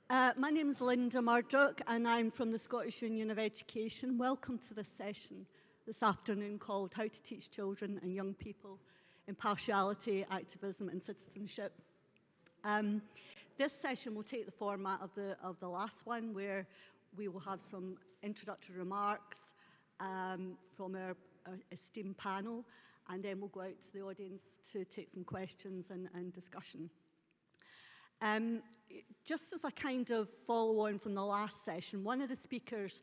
My name is Linda Murdoch and I'm from the Scottish Union of Education. Welcome to this session this afternoon called How to Teach Children and Young People Impartiality, Activism and Citizenship. This session will take the format of the last one, where we will have some introductory remarks from our esteemed panel, and then we'll go out to the audience to take some questions and discussion. Just as a kind of follow-on from the last session, one of the speakers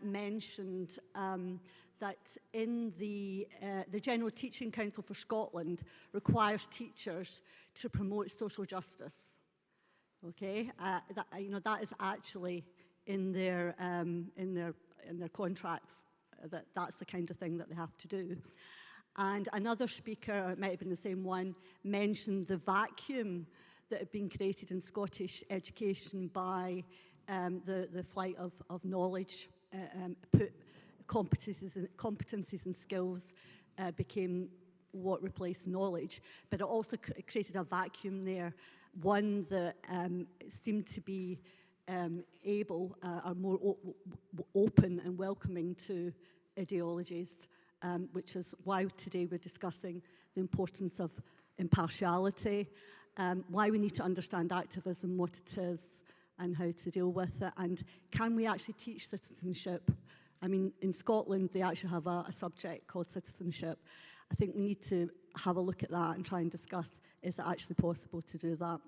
mentioned that in the General Teaching Council for Scotland requires teachers to promote social justice. Okay, that is actually in their contracts. That's the kind of thing that they have to do. And another speaker, it might have been the same one, mentioned the vacuum that had been created in Scottish education by the flight of knowledge, put competencies and skills became what replaced knowledge, but it also created a vacuum there, one that seemed to be are more open and welcoming to ideologies, which is why today we're discussing the importance of impartiality, why we need to understand activism, what it is, and how to deal with it, and can we actually teach citizenship? I mean, in Scotland, they actually have a subject called citizenship. I think we need to have a look at that and try and discuss, is it actually possible to do that?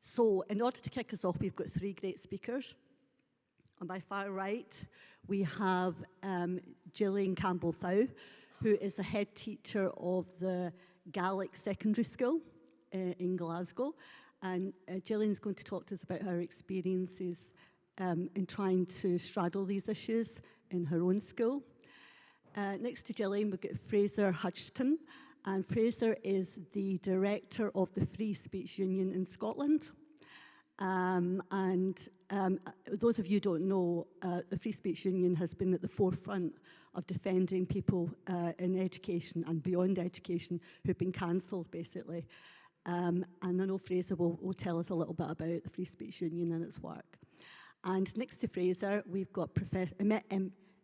So, in order to kick us off, we've got three great speakers. On my far right, we have Gillian Campbell-Fow, who is the head teacher of the Gaelic Secondary School in Glasgow. And Gillian's going to talk to us about her experiences in trying to straddle these issues in her own school. Next to Gillian, we've got Fraser Hudgton. And Fraser is the director of the Free Speech Union in Scotland. Those of you who don't know, the Free Speech Union has been at the forefront of defending people in education and beyond education who've been cancelled, basically. And I know Fraser will tell us a little bit about the Free Speech Union and its work. And next to Fraser, we've got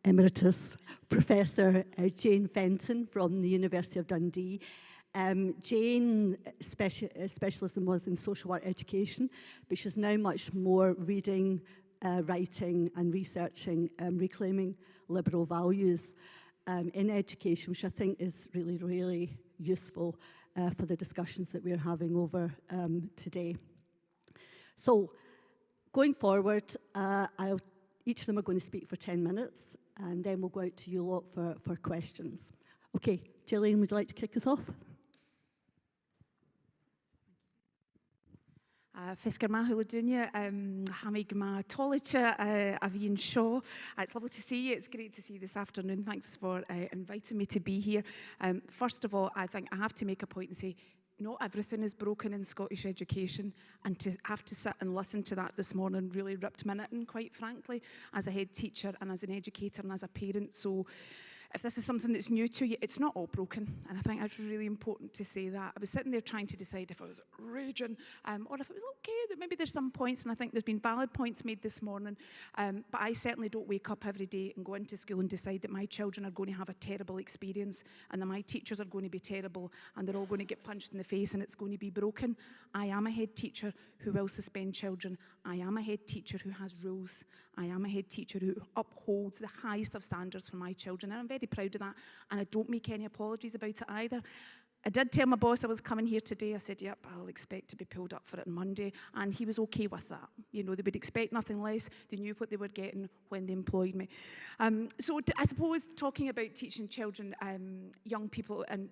Emeritus Professor Jane Fenton from the University of Dundee. Jane's specialism was in social work education, but she's now much more reading, writing and researching, reclaiming liberal values in education, which I think is really, really useful for the discussions that we're having over today. So, going forward, each of them are going to speak for 10 minutes, and then we'll go out to you lot for questions. Okay, Gillian, would you like to kick us off? Fisker Mahula Dunya, Hamig Ma Tolicha, Avian Shaw. It's lovely to see you. It's great to see you this afternoon. Thanks for inviting me to be here. First of all, I think I have to make a point and say, not everything is broken in Scottish education, and to have to sit and listen to that this morning really ripped my knitting, quite frankly, as a head teacher and as an educator and as a parent. So if this is something that's new to you, it's not all broken, and I think that's really important to say that. I was sitting there trying to decide if I was raging or if it was okay, that maybe there's some points, and I think there's been valid points made this morning, but I certainly don't wake up every day and go into school and decide that my children are going to have a terrible experience and that my teachers are going to be terrible and they're all going to get punched in the face and it's going to be broken. I am a head teacher who will suspend children. I am a head teacher who has rules. I am a head teacher who upholds the highest of standards for my children, and I'm very proud of that, and I don't make any apologies about it either. I did tell my boss I was coming here today. I said, yep, I'll expect to be pulled up for it on Monday, and he was okay with that. You know, they would expect nothing less. They knew what they were getting when they employed me. So I suppose talking about teaching children, young people, and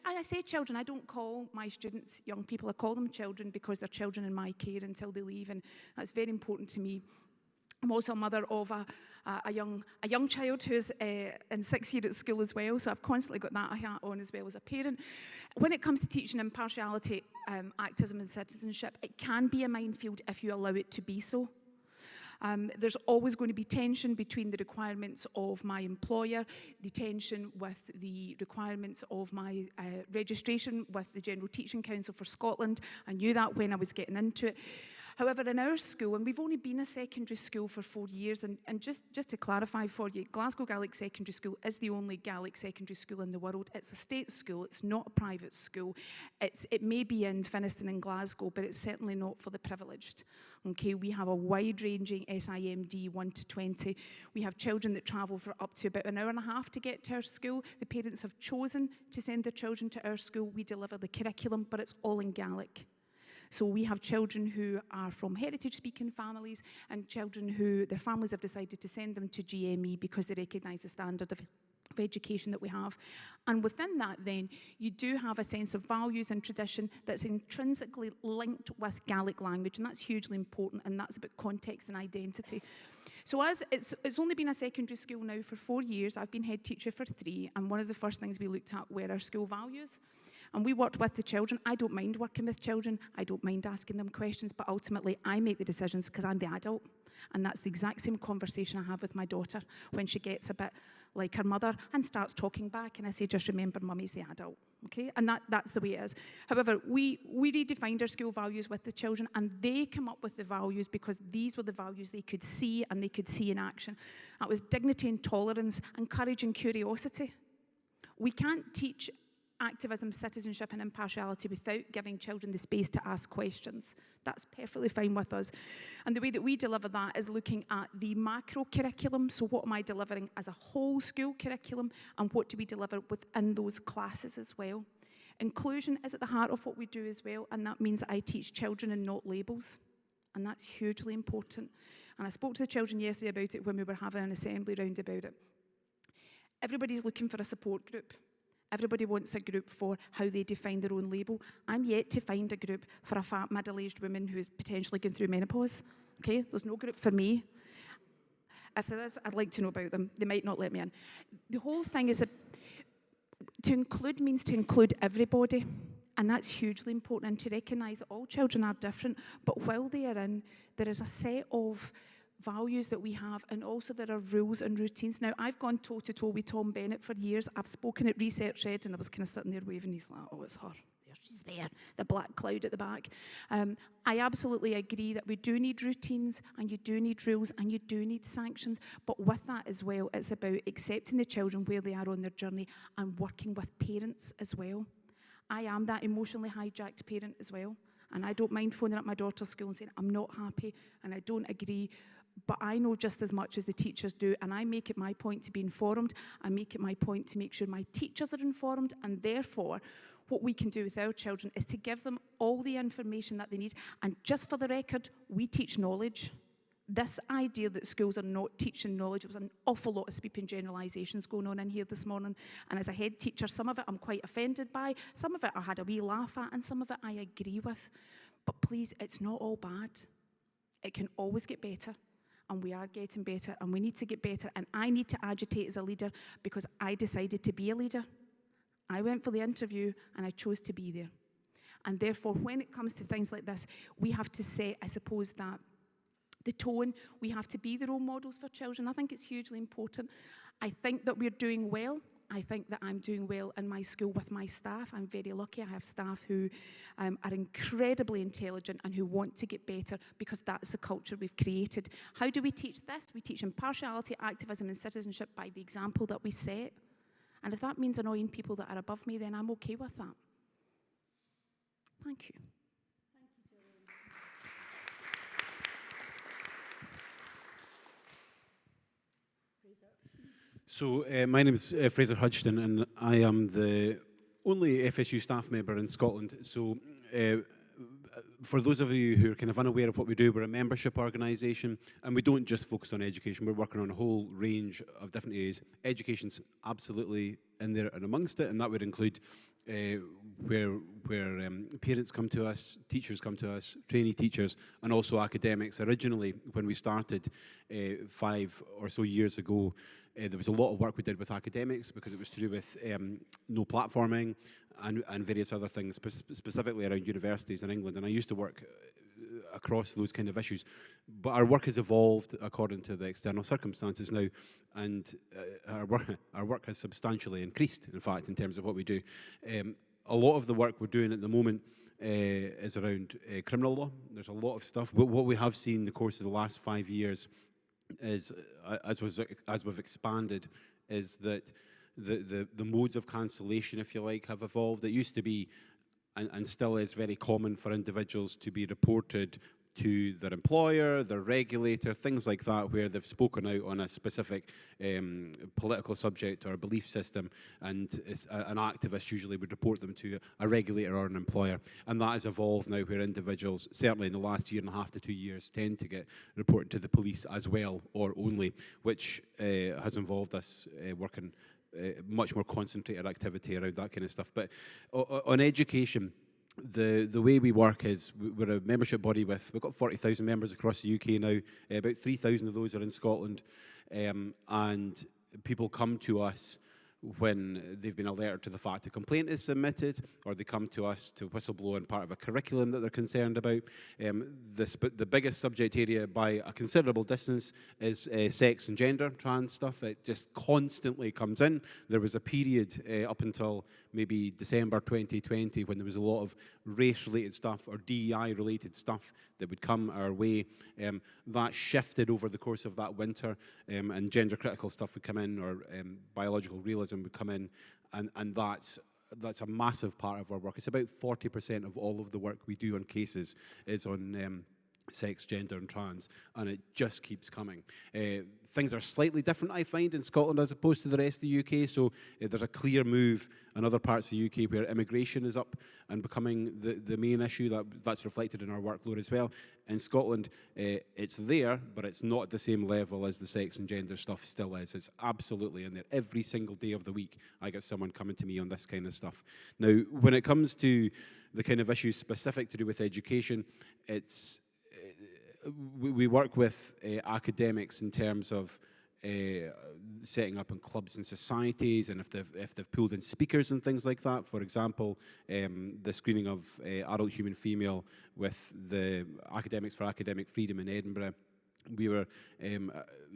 I say children, I don't call my students young people. I call them children because they're children in my care until they leave, and that's very important to me. I'm also a mother of a young child who's in 6th year at school as well, so I've constantly got that hat on as well as a parent. When it comes to teaching impartiality, activism and citizenship, it can be a minefield if you allow it to be so. There's always going to be tension between the requirements of my employer, the tension with the requirements of my registration with the General Teaching Council for Scotland. I knew that when I was getting into it. However, in our school, and we've only been a secondary school for 4 years, and just to clarify for you, Glasgow Gaelic Secondary School is the only Gaelic secondary school in the world. It's a state school, it's not a private school. It may be in Finnieston in Glasgow, but it's certainly not for the privileged. Okay, we have a wide-ranging SIMD 1 to 20. We have children that travel for up to about an hour and a half to get to our school. The parents have chosen to send their children to our school. We deliver the curriculum, but it's all in Gaelic. So we have children who are from heritage-speaking families and children who their families have decided to send them to GME because they recognise the standard of education that we have. And within that then, you do have a sense of values and tradition that's intrinsically linked with Gaelic language, and that's hugely important, and that's about context and identity. So as it's only been a secondary school now for 4 years, I've been head teacher for 3, and one of the first things we looked at were our school values. And we worked with the children. I don't mind working with children. I don't mind asking them questions, but ultimately I make the decisions because I'm the adult. And that's the exact same conversation I have with my daughter when she gets a bit like her mother and starts talking back, and I say, just remember, mummy's the adult, okay? And that's the way it is. However, we redefined our school values with the children, and they come up with the values because these were the values they could see and they could see in action. That was dignity and tolerance and courage and curiosity. We can't teach activism, citizenship, and impartiality without giving children the space to ask questions. That's perfectly fine with us. And the way that we deliver that is looking at the macro curriculum. So what am I delivering as a whole school curriculum, and what do we deliver within those classes as well? Inclusion is at the heart of what we do as well, and that means that I teach children and not labels. And that's hugely important. And I spoke to the children yesterday about it when we were having an assembly round about it. Everybody's looking for a support group. Everybody wants a group for how they define their own label. I'm yet to find a group for a fat, middle-aged woman who's potentially going through menopause. Okay, there's no group for me. If there is, I'd like to know about them. They might not let me in. The whole thing is to include means to include everybody. And that's hugely important, and to recognise that all children are different, but while they are in, there is a set of values that we have, and also there are rules and routines. Now, I've gone toe-to-toe with Tom Bennett for years. I've spoken at Research Ed, and I was kind of sitting there waving. He's like, oh, it's her. There she's there, the black cloud at the back. I absolutely agree that we do need routines, and you do need rules, and you do need sanctions. But with that as well, it's about accepting the children where they are on their journey and working with parents as well. I am that emotionally hijacked parent as well, and I don't mind phoning up my daughter's school and saying, I'm not happy, and I don't agree. But I know just as much as the teachers do, and I make it my point to be informed. I make it my point to make sure my teachers are informed, and therefore, what we can do with our children is to give them all the information that they need. And just for the record, we teach knowledge. This idea that schools are not teaching knowledge, there was an awful lot of sweeping generalisations going on in here this morning. And as a head teacher, some of it I'm quite offended by, some of it I had a wee laugh at, and some of it I agree with. But please, it's not all bad. It can always get better. And we are getting better, and we need to get better, and I need to agitate as a leader because I decided to be a leader. I went for the interview, and I chose to be there. And therefore, when it comes to things like this, we have to say, I suppose, that the tone, we have to be the role models for children. I think it's hugely important. I think that we're doing well. I think that I'm doing well in my school with my staff. I'm very lucky. I have staff who are incredibly intelligent and who want to get better because that's the culture we've created. How do we teach this? We teach impartiality, activism, and citizenship by the example that we set. And if that means annoying people that are above me, then I'm okay with that. Thank you. So my name is Fraser Hudgton, and I am the only FSU staff member in Scotland. So for those of you who are kind of unaware of what we do, we're a membership organisation, and we don't just focus on education. We're working on a whole range of different areas. Education's absolutely in there and amongst it, and that would include where parents come to us, teachers come to us, trainee teachers, and also academics. Originally, when we started 5 or so years ago, there was a lot of work we did with academics because it was to do with no platforming and various other things, specifically around universities in England. And I used to work across those kind of issues. But our work has evolved according to the external circumstances now, and our work has substantially increased, in fact, in terms of what we do. a lot of the work we're doing at the moment is around criminal law. There's a lot of stuff. What we have seen in the course of the last 5 years is, as we've expanded, is that the modes of cancellation, if you like, have evolved. It used to be, and still is, very common for individuals to be reported to their employer, their regulator, things like that, where they've spoken out on a specific political subject or a belief system, and an activist usually would report them to a regulator or an employer. And that has evolved now, where individuals, certainly in the last 1.5 to 2 years, tend to get reported to the police as well, or only, which has involved us working much more concentrated activity around that kind of stuff. But on education, the way we work is we're a membership body we've got 40,000 members across the UK now. About 3,000 of those are in Scotland, and people come to us when they've been alerted to the fact a complaint is submitted, or they come to us to whistleblow on part of a curriculum that they're concerned about. The biggest subject area by a considerable distance is sex and gender, trans stuff. It just constantly comes in. There was a period up until maybe December 2020 when there was a lot of race-related stuff or DEI-related stuff that would come our way. That shifted over the course of that winter, and gender-critical stuff would come in, or biological realism would come in, and that's a massive part of our work. It's about 40% of all of the work we do on cases is on sex, gender and trans, and it just keeps coming. Things are slightly different, I find, in Scotland as opposed to the rest of the UK, so there's a clear move in other parts of the UK where immigration is up and becoming the main issue. That's reflected in our workload as well. In Scotland, it's there, but it's not at the same level as the sex and gender stuff still is. It's absolutely in there. Every single day of the week, I get someone coming to me on this kind of stuff. Now, when it comes to the kind of issues specific to do with education, it's we work with academics in terms of setting up in clubs and societies, and if they've pulled in speakers and things like that. For example, the screening of Adult Human Female with the Academics for Academic Freedom in Edinburgh, we were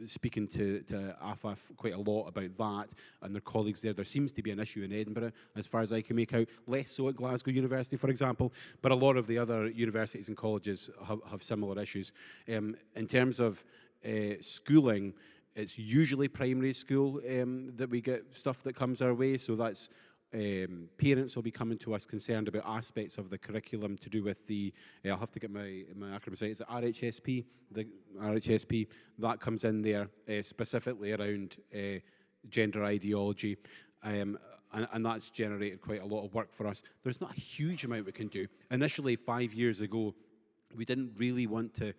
speaking to AFAF quite a lot about that and their colleagues there. There seems to be an issue in Edinburgh, as far as I can make out, less so at Glasgow University, for example, but a lot of the other universities and colleges have similar issues. In terms of schooling, it's usually primary school that we get stuff that comes our way, so that's parents will be coming to us concerned about aspects of the curriculum to do with the, I'll have to get my acronyms right, is it RHSP? The RHSP, that comes in there specifically around gender ideology, and that's generated quite a lot of work for us. There's not a huge amount we can do. Initially, 5 years ago, we didn't really want to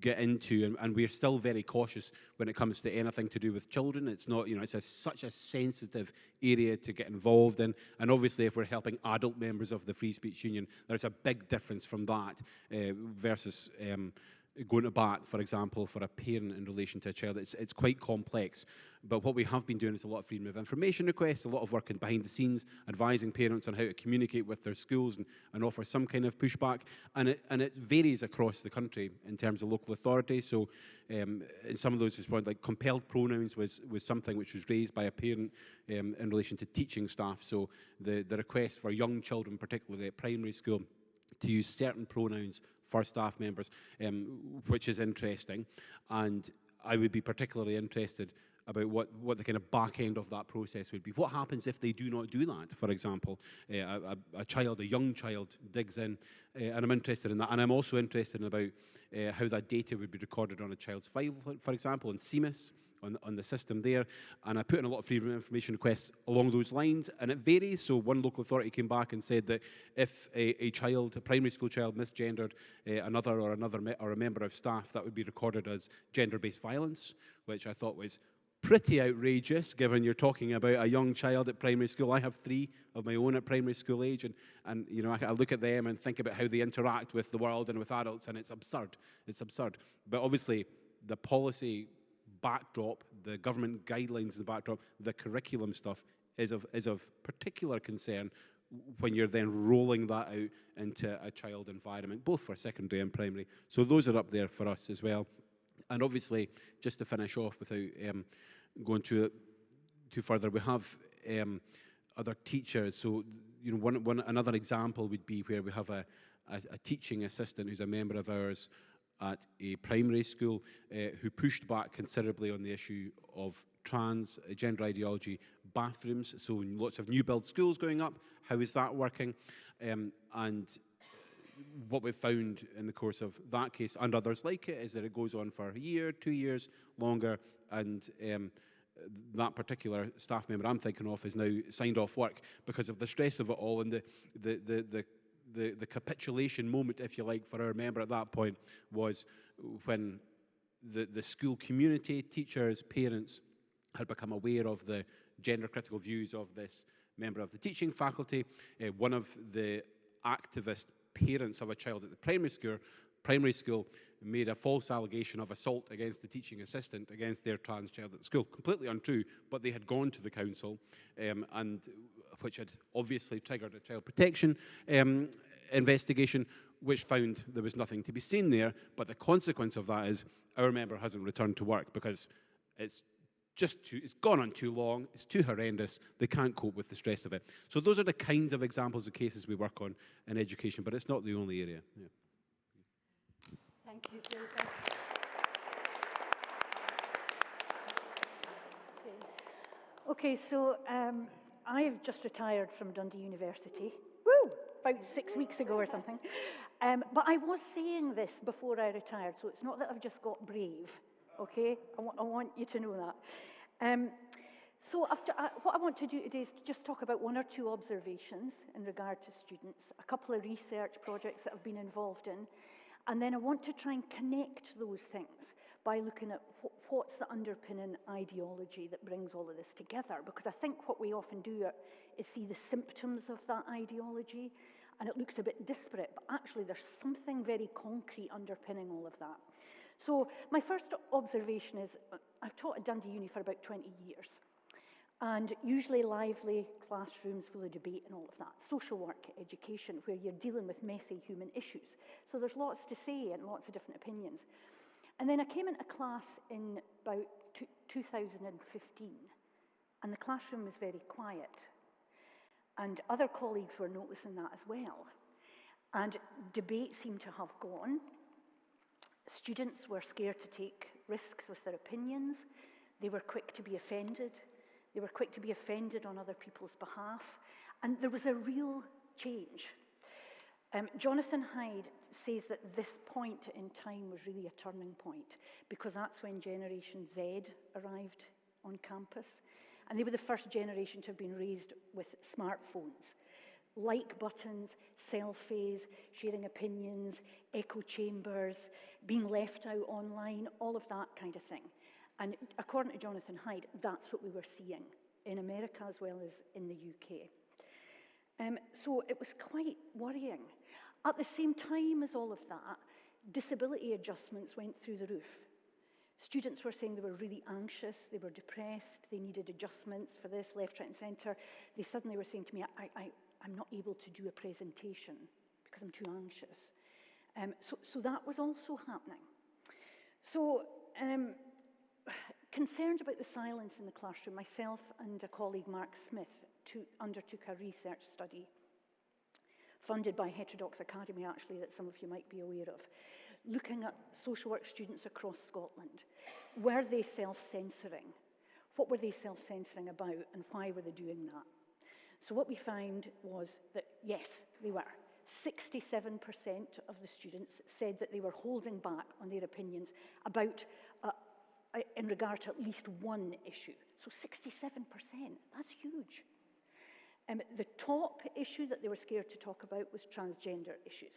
get into, and we're still very cautious when it comes to anything to do with children. It's not, it's such a sensitive area to get involved in, and obviously if we're helping adult members of the Free Speech Union, there's a big difference from that versus going to bat, for example, for a parent in relation to a child. It's quite complex. But what we have been doing is a lot of freedom of information requests, a lot of work in behind the scenes, advising parents on how to communicate with their schools and offer some kind of pushback. And it varies across the country in terms of local authority. So in some of those responses, like compelled pronouns was something which was raised by a parent in relation to teaching staff. So the request for young children, particularly at primary school, to use certain pronouns for staff members, which is interesting. And I would be particularly interested about what the kind of back end of that process would be. What happens if they do not do that? For example, a young child digs in, and I'm interested in that. And I'm also interested in about how that data would be recorded on a child's file, for example, on CMIS, on the system there. And I put in a lot of freedom of information requests along those lines, and it varies. So one local authority came back and said that if a primary school child, misgendered another or a member of staff, that would be recorded as gender-based violence, which I thought was pretty outrageous, given you're talking about a young child at primary school. I have 3 of my own at primary school age, and I look at them and think about how they interact with the world and with adults, and it's absurd. It's absurd. But obviously, the policy backdrop, the government guidelines in the backdrop, the curriculum stuff is of particular concern when you're then rolling that out into a child environment, both for secondary and primary. So those are up there for us as well. And obviously, just to finish off without going too further, we have other teachers. So, another example would be where we have a teaching assistant who's a member of ours at a primary school who pushed back considerably on the issue of transgender ideology bathrooms. So lots of new build schools going up. How is that working? And what we've found in the course of that case and others like it is that it goes on for a year, 2 years, longer, and that particular staff member I'm thinking of is now signed off work because of the stress of it all, and the capitulation moment, if you like, for our member at that point was when the school community, teachers, parents had become aware of the gender critical views of this member of the teaching faculty. One of the activist parents of a child at the primary school made a false allegation of assault against the teaching assistant against their trans child at school. Completely untrue, but they had gone to the council, and which had obviously triggered a child protection investigation, which found there was nothing to be seen there. But the consequence of that is our member hasn't returned to work because it's gone on too long, it's too horrendous, they can't cope with the stress of it. So those are the kinds of examples of cases we work on in education, but it's not the only area. Yeah. Thank you, Fraser. Okay, so I've just retired from Dundee University. Woo! About 6 weeks ago or something. But I was saying this before I retired, so it's not that I've just got brave. Okay, I want you to know that. So what I want to do today is to just talk about 1 or 2 observations in regard to students, a couple of research projects that I've been involved in, and then I want to try and connect those things by looking at what's the underpinning ideology that brings all of this together, because I think what we often do is see the symptoms of that ideology, and it looks a bit disparate, but actually there's something very concrete underpinning all of that. So my first observation is, I've taught at Dundee Uni for about 20 years, and usually lively classrooms full of debate and all of that. Social work education, where you're dealing with messy human issues. So there's lots to say and lots of different opinions. And then I came into class in about 2015, and the classroom was very quiet. And other colleagues were noticing that as well. And debate seemed to have gone. Students were scared to take risks with their opinions. They were quick to be offended. They were quick to be offended on other people's behalf. And there was a real change. Jonathan Hyde says that this point in time was really a turning point, because that's when Generation Z arrived on campus. And they were the first generation to have been raised with smartphones. Like buttons, selfies, sharing opinions, echo chambers, being left out online, all of that kind of thing. And according to Jonathan Hyde, that's what we were seeing in America as well as in the UK. So it was quite worrying. At the same time as all of that, disability adjustments went through the roof. Students were saying they were really anxious, they were depressed, they needed adjustments for this, left, right, and centre. They suddenly were saying to me, I'm not able to do a presentation because I'm too anxious. So that was also happening. So concerned about the silence in the classroom, myself and a colleague, Mark Smith, undertook a research study funded by Heterodox Academy, actually, that some of you might be aware of, looking at social work students across Scotland. Were they self-censoring? What were they self-censoring about, and why were they doing that? So what we found was that, yes, they were. 67% of the students said that they were holding back on their opinions about, in regard to at least one issue. So 67%, that's huge. The top issue that they were scared to talk about was transgender issues.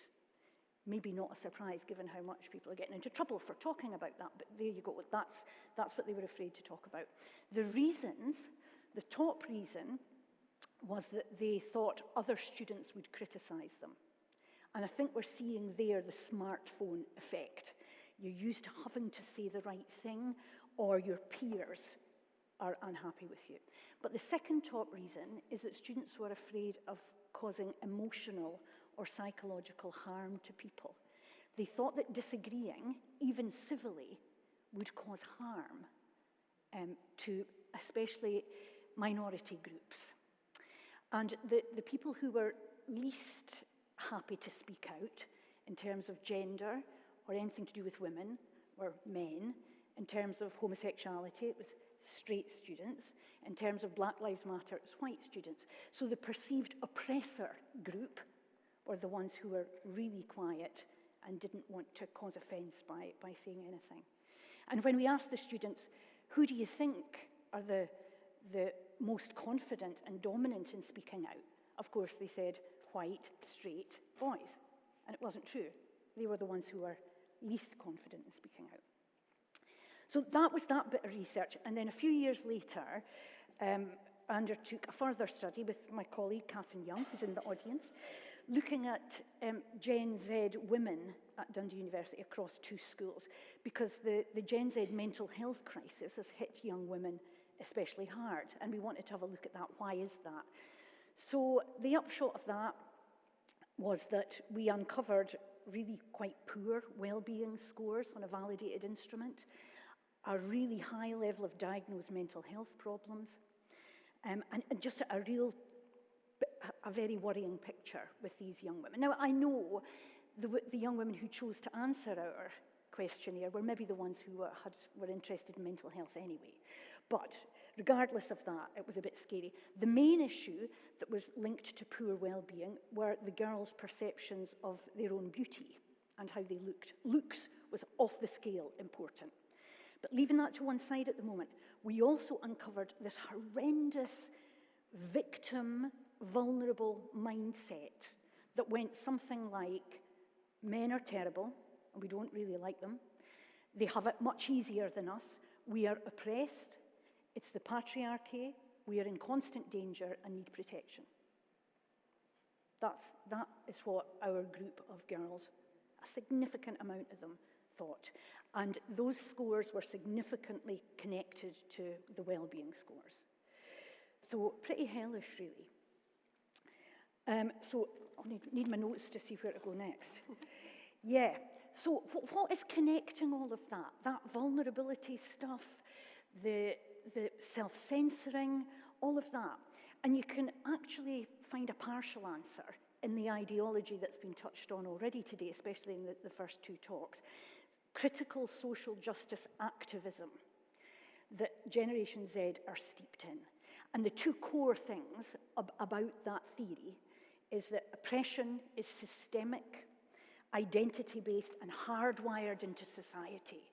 Maybe not a surprise, given how much people are getting into trouble for talking about that, but there you go, that's what they were afraid to talk about. The reasons, the top reason, was that they thought other students would criticise them. And I think we're seeing there the smartphone effect. You're used to having to say the right thing, or your peers are unhappy with you. But the second top reason is that students were afraid of causing emotional or psychological harm to people. They thought that disagreeing, even civilly, would cause harm to especially minority groups. And the people who were least happy to speak out in terms of gender or anything to do with women were men. In terms of homosexuality, it was straight students. In terms of Black Lives Matter, it was white students. So the perceived oppressor group were the ones who were really quiet and didn't want to cause offence by saying anything. And when we asked the students, who do you think are the most confident and dominant in speaking out? Of course, they said white, straight boys. And it wasn't true. They were the ones who were least confident in speaking out. So that was that bit of research. And then a few years later, I undertook a further study with my colleague, Catherine Young, who's in the audience, looking at Gen Z women at Dundee University across 2 schools, because the Gen Z mental health crisis has hit young women especially hard, and we wanted to have a look at that. Why is that? So the upshot of that was that we uncovered really quite poor well-being scores on a validated instrument, a really high level of diagnosed mental health problems, and just a very worrying picture with these young women. Now, I know the young women who chose to answer our questionnaire were maybe the ones who were interested in mental health anyway. But regardless of that, it was a bit scary. The main issue that was linked to poor well-being were the girls' perceptions of their own beauty and how they looked. Looks was off the scale important. But leaving that to one side at the moment, we also uncovered this horrendous victim, vulnerable mindset that went something like, men are terrible, and we don't really like them. They have it much easier than us. We are oppressed. It's the patriarchy. We are in constant danger and need protection. That is what our group of girls, a significant amount of them, thought. And those scores were significantly connected to the well-being scores. So pretty hellish, really. So I'll need my notes to see where to go next. Yeah, so what is connecting all of that? That vulnerability stuff, the self-censoring, all of that. And you can actually find a partial answer in the ideology that's been touched on already today, especially in the first 2 talks. Critical social justice activism that Generation Z are steeped in. And the 2 core things about that theory is that oppression is systemic, identity-based, and hardwired into society.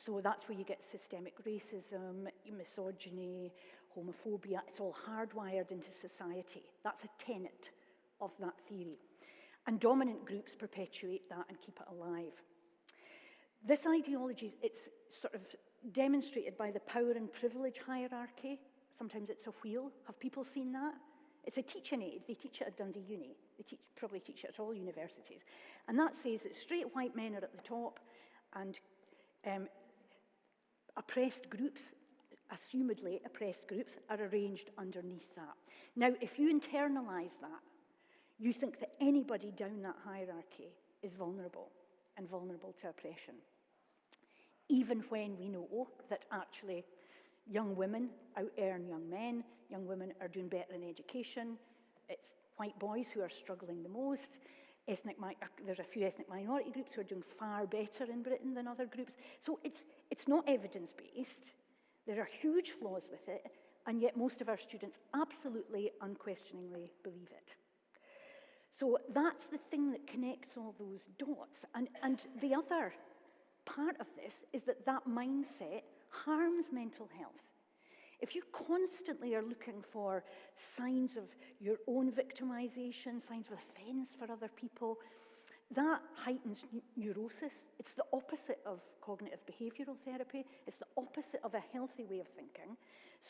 So that's where you get systemic racism, misogyny, homophobia. It's all hardwired into society. That's a tenet of that theory. And dominant groups perpetuate that and keep it alive. This ideology, it's sort of demonstrated by the power and privilege hierarchy. Sometimes it's a wheel. Have people seen that? It's a teaching aid. They teach it at Dundee Uni. They probably teach it at all universities. And that says that straight white men are at the top and oppressed groups, assumedly oppressed groups, are arranged underneath that. Now, if you internalize that, you think that anybody down that hierarchy is vulnerable and vulnerable to oppression. Even when we know that actually young women out-earn young men, young women are doing better in education, it's white boys who are struggling the most, there's a few ethnic minority groups who are doing far better in Britain than other groups. So it's not evidence-based. There are huge flaws with it, and yet most of our students absolutely, unquestioningly believe it. So that's the thing that connects all those dots. And the other part of this is that mindset harms mental health. If you constantly are looking for signs of your own victimization, signs of offense for other people, that heightens neurosis. It's the opposite of cognitive behavioral therapy. It's the opposite of a healthy way of thinking.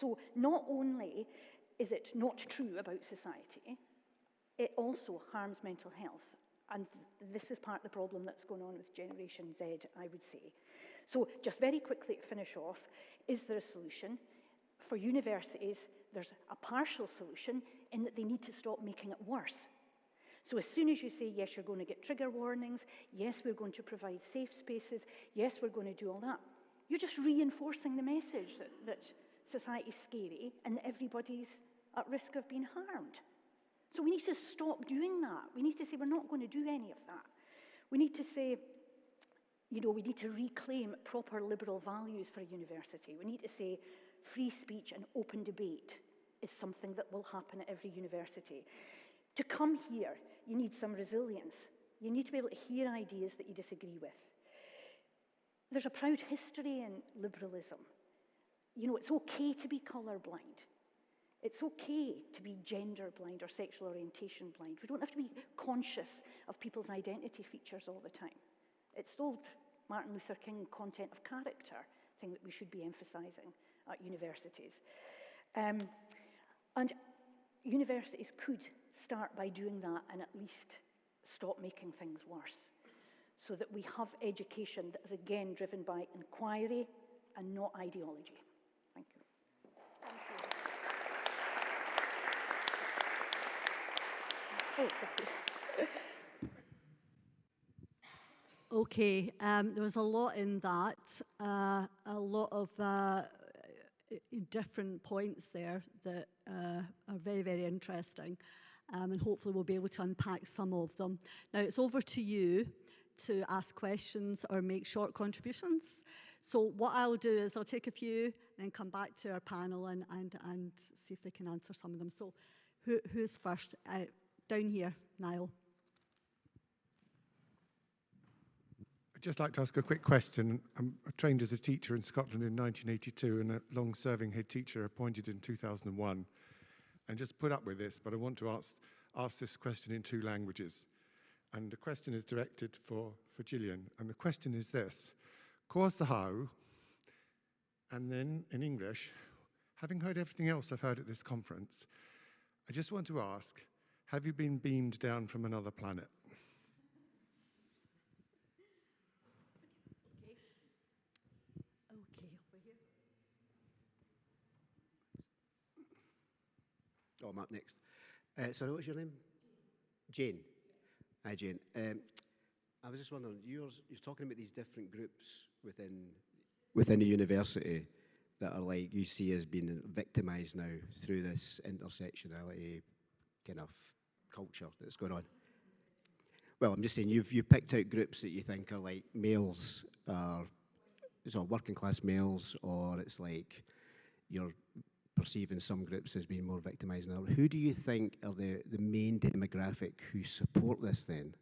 So not only is it not true about society, it also harms mental health. And this is part of the problem that's going on with Generation Z, I would say. So just very quickly to finish off, is there a solution? For universities, there's a partial solution in that they need to stop making it worse. So as soon as you say, yes, you're going to get trigger warnings, yes, we're going to provide safe spaces, yes, we're going to do all that, you're just reinforcing the message that society's scary and that everybody's at risk of being harmed. So we need to stop doing that. We need to say we're not going to do any of that. We need to say, you know, we need to reclaim proper liberal values for a university. We need to say free speech and open debate is something that will happen at every university. To come here, you need some resilience. You need to be able to hear ideas that you disagree with. There's a proud history in liberalism. You know, it's okay to be colourblind. It's okay to be gender blind or sexual orientation blind. We don't have to be conscious of people's identity features all the time. It's the old Martin Luther King content of character thing that we should be emphasising at universities. And universities could start by doing that and at least stop making things worse, so that we have education that is again driven by inquiry and not ideology. Thank you. Thank you. Okay, there was a lot in that, a lot of different points there that are very, very interesting, and hopefully we'll be able to unpack some of them. Now it's over to you to ask questions or make short contributions. So what I'll do is I'll take a few and then come back to our panel and see if they can answer some of them. So who's first? Down here, Niall. I'd just like to ask a quick question. I'm trained as a teacher in Scotland in 1982 and a long-serving head teacher appointed in 2001. And just put up with this, but I want to ask this question in 2 languages. And the question is directed for Gillian. And the question is this: Cause the how, and then in English, having heard everything else I've heard at this conference, I just want to ask, have you been beamed down from another planet? Okay, over here. Oh, I'm up next. Sorry, what's your name? Jane. Hi, Jane. I was just wondering, you're talking about these different groups within the university that are like you see as being victimised now through this intersectionality kind of culture that's going on. Well, I'm just saying you've picked out groups that you think are like males, so working class males, or it's like you're perceiving some groups as being more victimised now. Who do you think are the main demographic who support this then?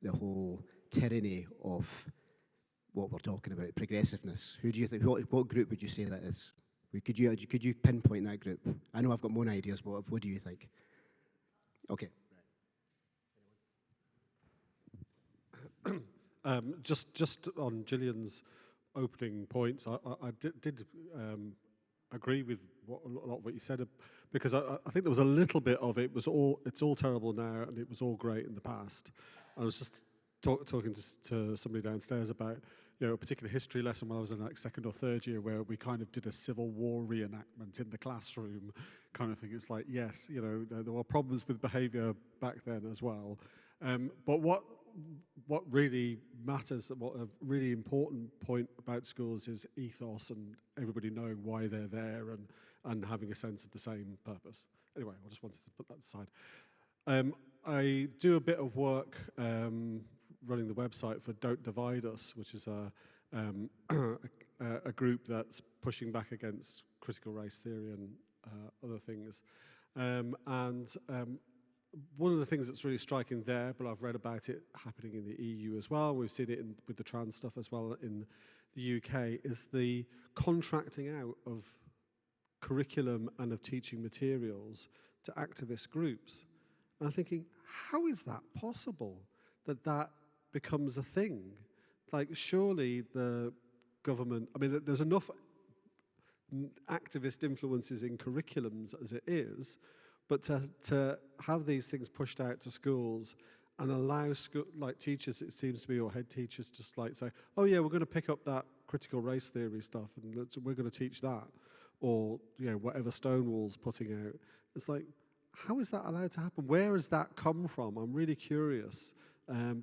The whole tyranny of what we're talking about, progressiveness. Who do you think? What group would you say that is? Could you pinpoint that group? I know I've got my own ideas, but what do you think? Okay. Just on Gillian's opening points, I did agree with a lot of what you said, because I think there was a little bit of it's all terrible now and it was all great in the past. I was just talking to somebody downstairs about a particular history lesson when I was in like 2nd or 3rd year, where we kind of did a Civil War reenactment in the classroom kind of thing. It's like, yes, there were problems with behaviour back then as well. But what really matters, what a really important point about schools is ethos and everybody knowing why they're there and having a sense of the same purpose. Anyway, I just wanted to put that aside. I do a bit of work running the website for Don't Divide Us, which is a group that's pushing back against critical race theory and other things. One of the things that's really striking there, but I've read about it happening in the EU as well, we've seen it with the trans stuff as well in the UK, is the contracting out of curriculum and of teaching materials to activist groups. And I'm thinking, how is that possible, that becomes a thing? Like, surely the government, I mean, there's enough activist influences in curriculums as it is, but to have these things pushed out to schools and allow teachers, it seems to be, or head teachers, just like say, oh yeah, we're going to pick up that critical race theory stuff and we're going to teach that, or whatever Stonewall's putting out. It's like, how is that allowed to happen? Where has that come from? I'm really curious,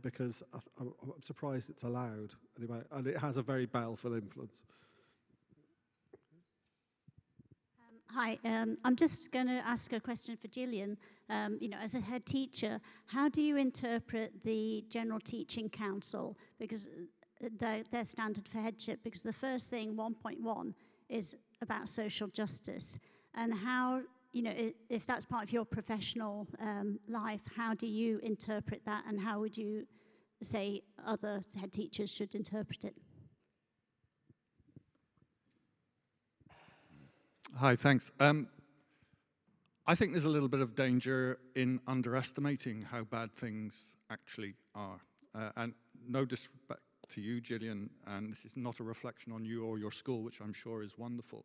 because I'm surprised it's allowed anyway, and it has a very baleful influence. Hi, I'm just going to ask a question for Gillian. as a head teacher, how do you interpret the General Teaching Council, because their standard for headship? Because the first thing, 1.1, is about social justice, and how, if that's part of your professional life, how do you interpret that, and how would you say other head teachers should interpret it? Hi, thanks. I think there's a little bit of danger in underestimating how bad things actually are. And no disrespect to you, Gillian, and this is not a reflection on you or your school, which I'm sure is wonderful.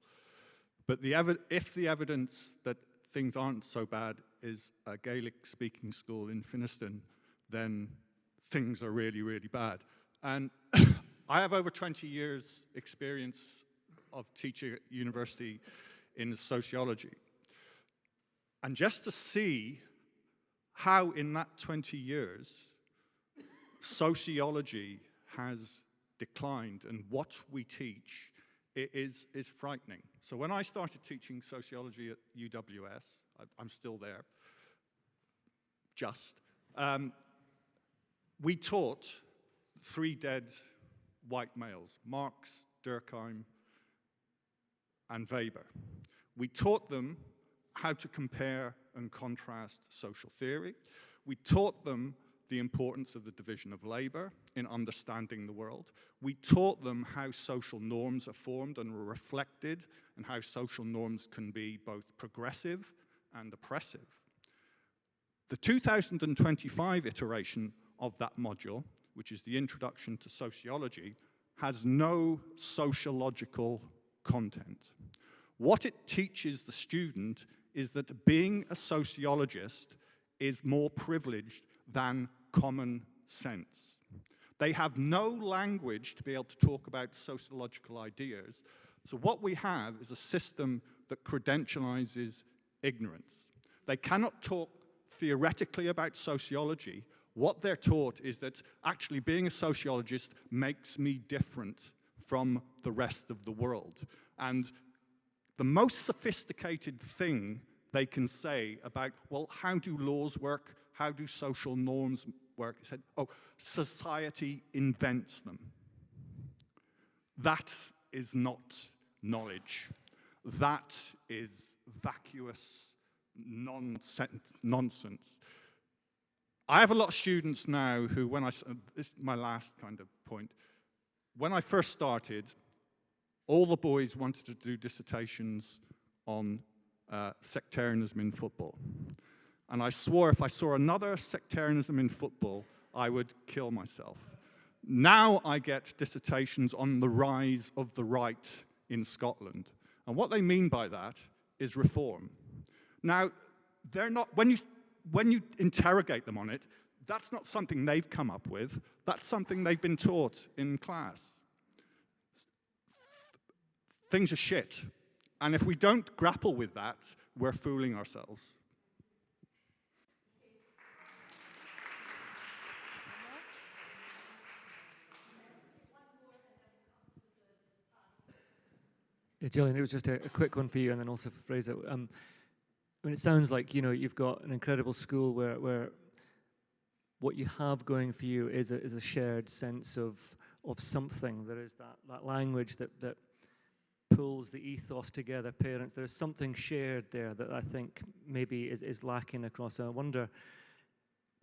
But if the evidence that things aren't so bad is a Gaelic-speaking school in Finniston, then things are really, really bad. And I have over 20 years experience of teaching at university in sociology. And just to see how in that 20 years, sociology has declined and what we teach is frightening. So when I started teaching sociology at UWS, I'm still there, we taught 3 dead white males, Marx, Durkheim, and Weber. We taught them how to compare and contrast social theory. We taught them the importance of the division of labor in understanding the world. We taught them how social norms are formed and are reflected, and how social norms can be both progressive and oppressive. The 2025 iteration of that module, which is the Introduction to Sociology, has no sociological content. What it teaches the student is that being a sociologist is more privileged than common sense. They have no language to be able to talk about sociological ideas. So what we have is a system that credentializes ignorance. They cannot talk theoretically about sociology. What they're taught is that actually being a sociologist makes me different from the rest of the world. And the most sophisticated thing they can say about, well, how do laws work? How do social norms work? He said, oh, society invents them. That is not knowledge. That is vacuous nonsense. I have a lot of students now who, this is my last kind of point. When I first started, all the boys wanted to do dissertations on sectarianism in football. And I swore if I saw another sectarianism in football, I would kill myself. Now I get dissertations on the rise of the right in Scotland. And what they mean by that is reform. Now, they're not, when you interrogate them on it, that's not something they've come up with. That's something they've been taught in class. Things are shit. And if we don't grapple with that, we're fooling ourselves. Yeah, Gillian, it was just a quick one for you, and then also for Fraser. I mean, it sounds like you've got an incredible school where what you have going for you is a shared sense of something. There is that language that pulls the ethos together. Parents, there's something shared there that I think maybe is lacking across. And I wonder,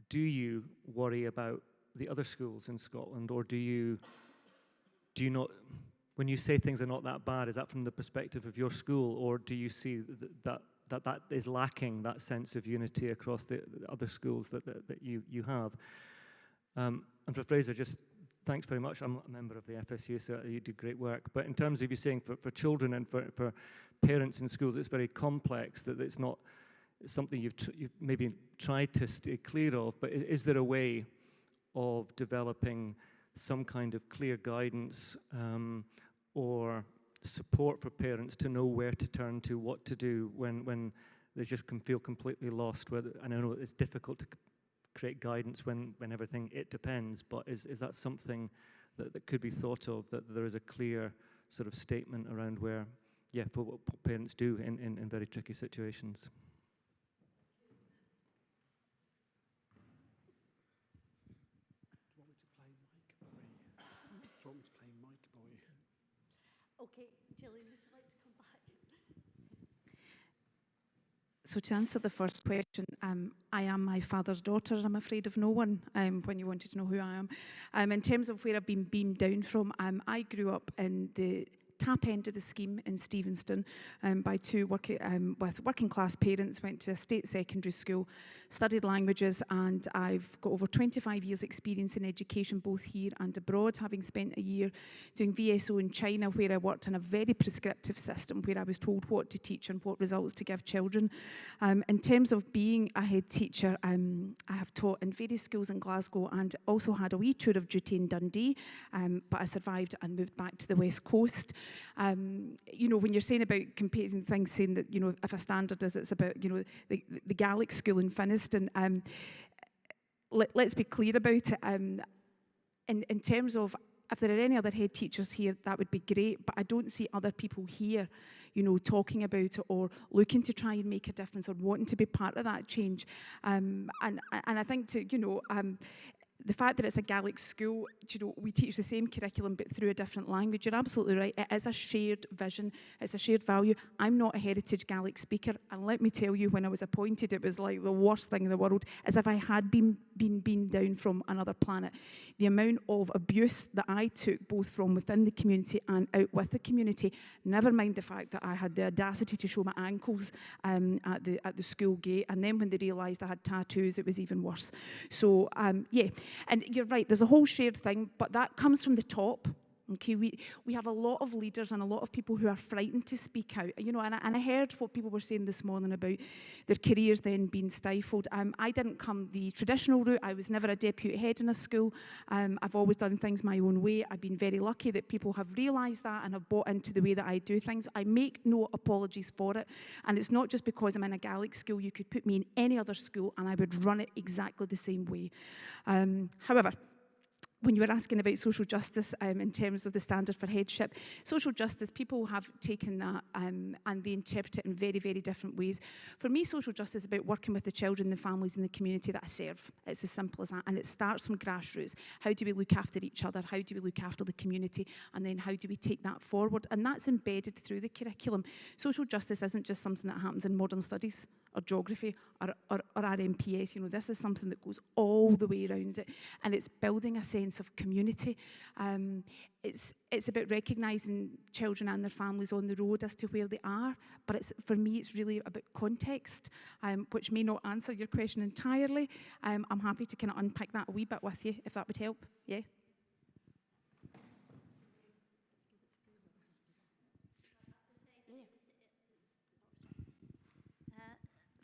do you worry about the other schools in Scotland, or do you not? When you say things are not that bad, is that from the perspective of your school, or do you see that is lacking, that sense of unity across the other schools that you have? And for Fraser, just thanks very much. I'm not a member of the FSU, so you do great work. But in terms of you saying for children and for parents in schools, it's very complex, that it's not something you've maybe tried to stay clear of, but is there a way of developing some kind of clear guidance or support for parents to know where to turn to, what to do when they just can feel completely lost? And I know it's difficult to create guidance when everything, it depends, but is that something that could be thought of, that there is a clear sort of statement around where, for what parents do in very tricky situations? Scotland's playing Mike Boy. Okay, Gillian, would you like to come back? So to answer the first question, I am my father's daughter. I'm afraid of no one, when you wanted to know who I am. In terms of where I've been beamed down from, I grew up in the tap end of the scheme in Stevenston by two with working class parents, went to a state secondary school, studied languages, and I've got over 25 years experience in education, both here and abroad, having spent a year doing VSO in China, where I worked in a very prescriptive system where I was told what to teach and what results to give children. In terms of being a head teacher, I have taught in various schools in Glasgow and also had a wee tour of duty in Dundee, but I survived and moved back to the West Coast. You know, when you're saying about comparing things, saying that, you know, if a standard is, it's about, you know, the Gaelic school in Finniston, let's be clear about it. In terms of, if there are any other head teachers here, that would be great, but I don't see other people here, you know, talking about it or looking to try and make a difference or wanting to be part of that change. And I think, to, you know, the fact that it's a Gaelic school, you know, we teach the same curriculum but through a different language. You're absolutely right. It is a shared vision. It's a shared value. I'm not a heritage Gaelic speaker, and let me tell you, when I was appointed, it was like the worst thing in the world, as if I had been beamed down from another planet. The amount of abuse that I took, both from within the community and out with the community, never mind the fact that I had the audacity to show my ankles at the school gate, and then when they realised I had tattoos, it was even worse. So, yeah. And you're right, there's a whole shared thing, but that comes from the top. Okay, we have a lot of leaders and a lot of people who are frightened to speak out. You know, and I heard what people were saying this morning about their careers then being stifled. I didn't come the traditional route. I was never a deputy head in a school. I've always done things my own way. I've been very lucky that people have realised that and have bought into the way that I do things. I make no apologies for it. And it's not just because I'm in a Gaelic school. You could put me in any other school and I would run it exactly the same way. However, when you were asking about social justice in terms of the standard for headship, social justice, people have taken that and they interpret it in very, very different ways. For me, social justice is about working with the children, the families and the community that I serve. It's as simple as that. And it starts from grassroots. How do we look after each other? How do we look after the community? And then how do we take that forward? And that's embedded through the curriculum. Social justice isn't just something that happens in modern studies or geography or RMPS. You know, this is something that goes all the way around it. And it's building a sense of community. It's about recognising children and their families on the road as to where they are, but for me it's really about context, which may not answer your question entirely. I'm happy to kind of unpack that a wee bit with you, if that would help. Yeah.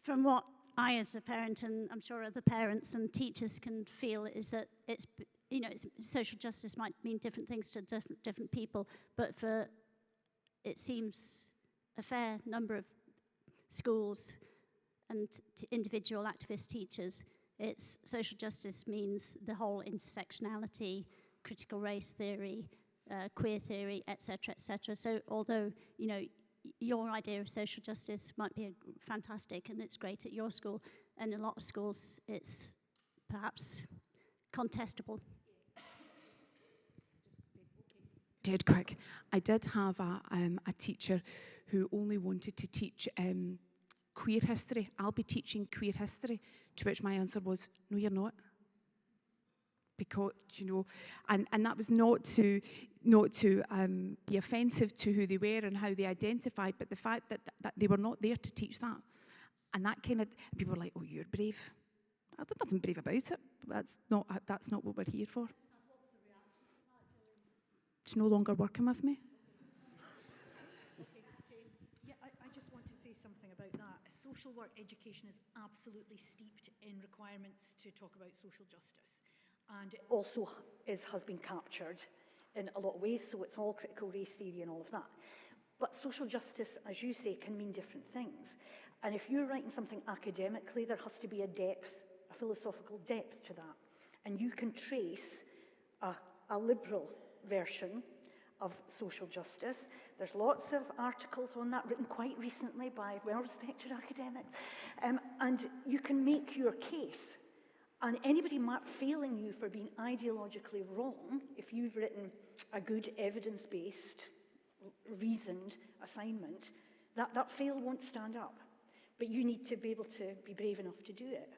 From what I, as a parent, and I'm sure other parents and teachers can feel, is that social justice might mean different things to different people, but it seems a fair number of schools and individual activist teachers, it's social justice means the whole intersectionality, critical race theory, queer theory, etc., etc. So although, you know, your idea of social justice might be fantastic and it's great at your school, and in a lot of schools it's perhaps contestable. Dead quick. I did have a teacher who only wanted to teach queer history. I'll be teaching queer history, to which my answer was, no, you're not. Because, you know, and that was not to be offensive to who they were and how they identified, but the fact that they were not there to teach that. And that kind of, people were like, oh, you're brave. There's nothing brave about it. That's not what we're here for. It's no longer working with me. Yeah, I just want to say something about that. Social work education is absolutely steeped in requirements to talk about social justice. And it also has been captured in a lot of ways, so it's all critical race theory and all of that. But social justice, as you say, can mean different things. And if you're writing something academically, there has to be a depth, a philosophical depth to that. And you can trace a liberal version of social justice. There's lots of articles on that written quite recently by well-respected academics. And you can make your case. And anybody failing you for being ideologically wrong, if you've written a good evidence-based, reasoned assignment, that fail won't stand up. But you need to be able to be brave enough to do it.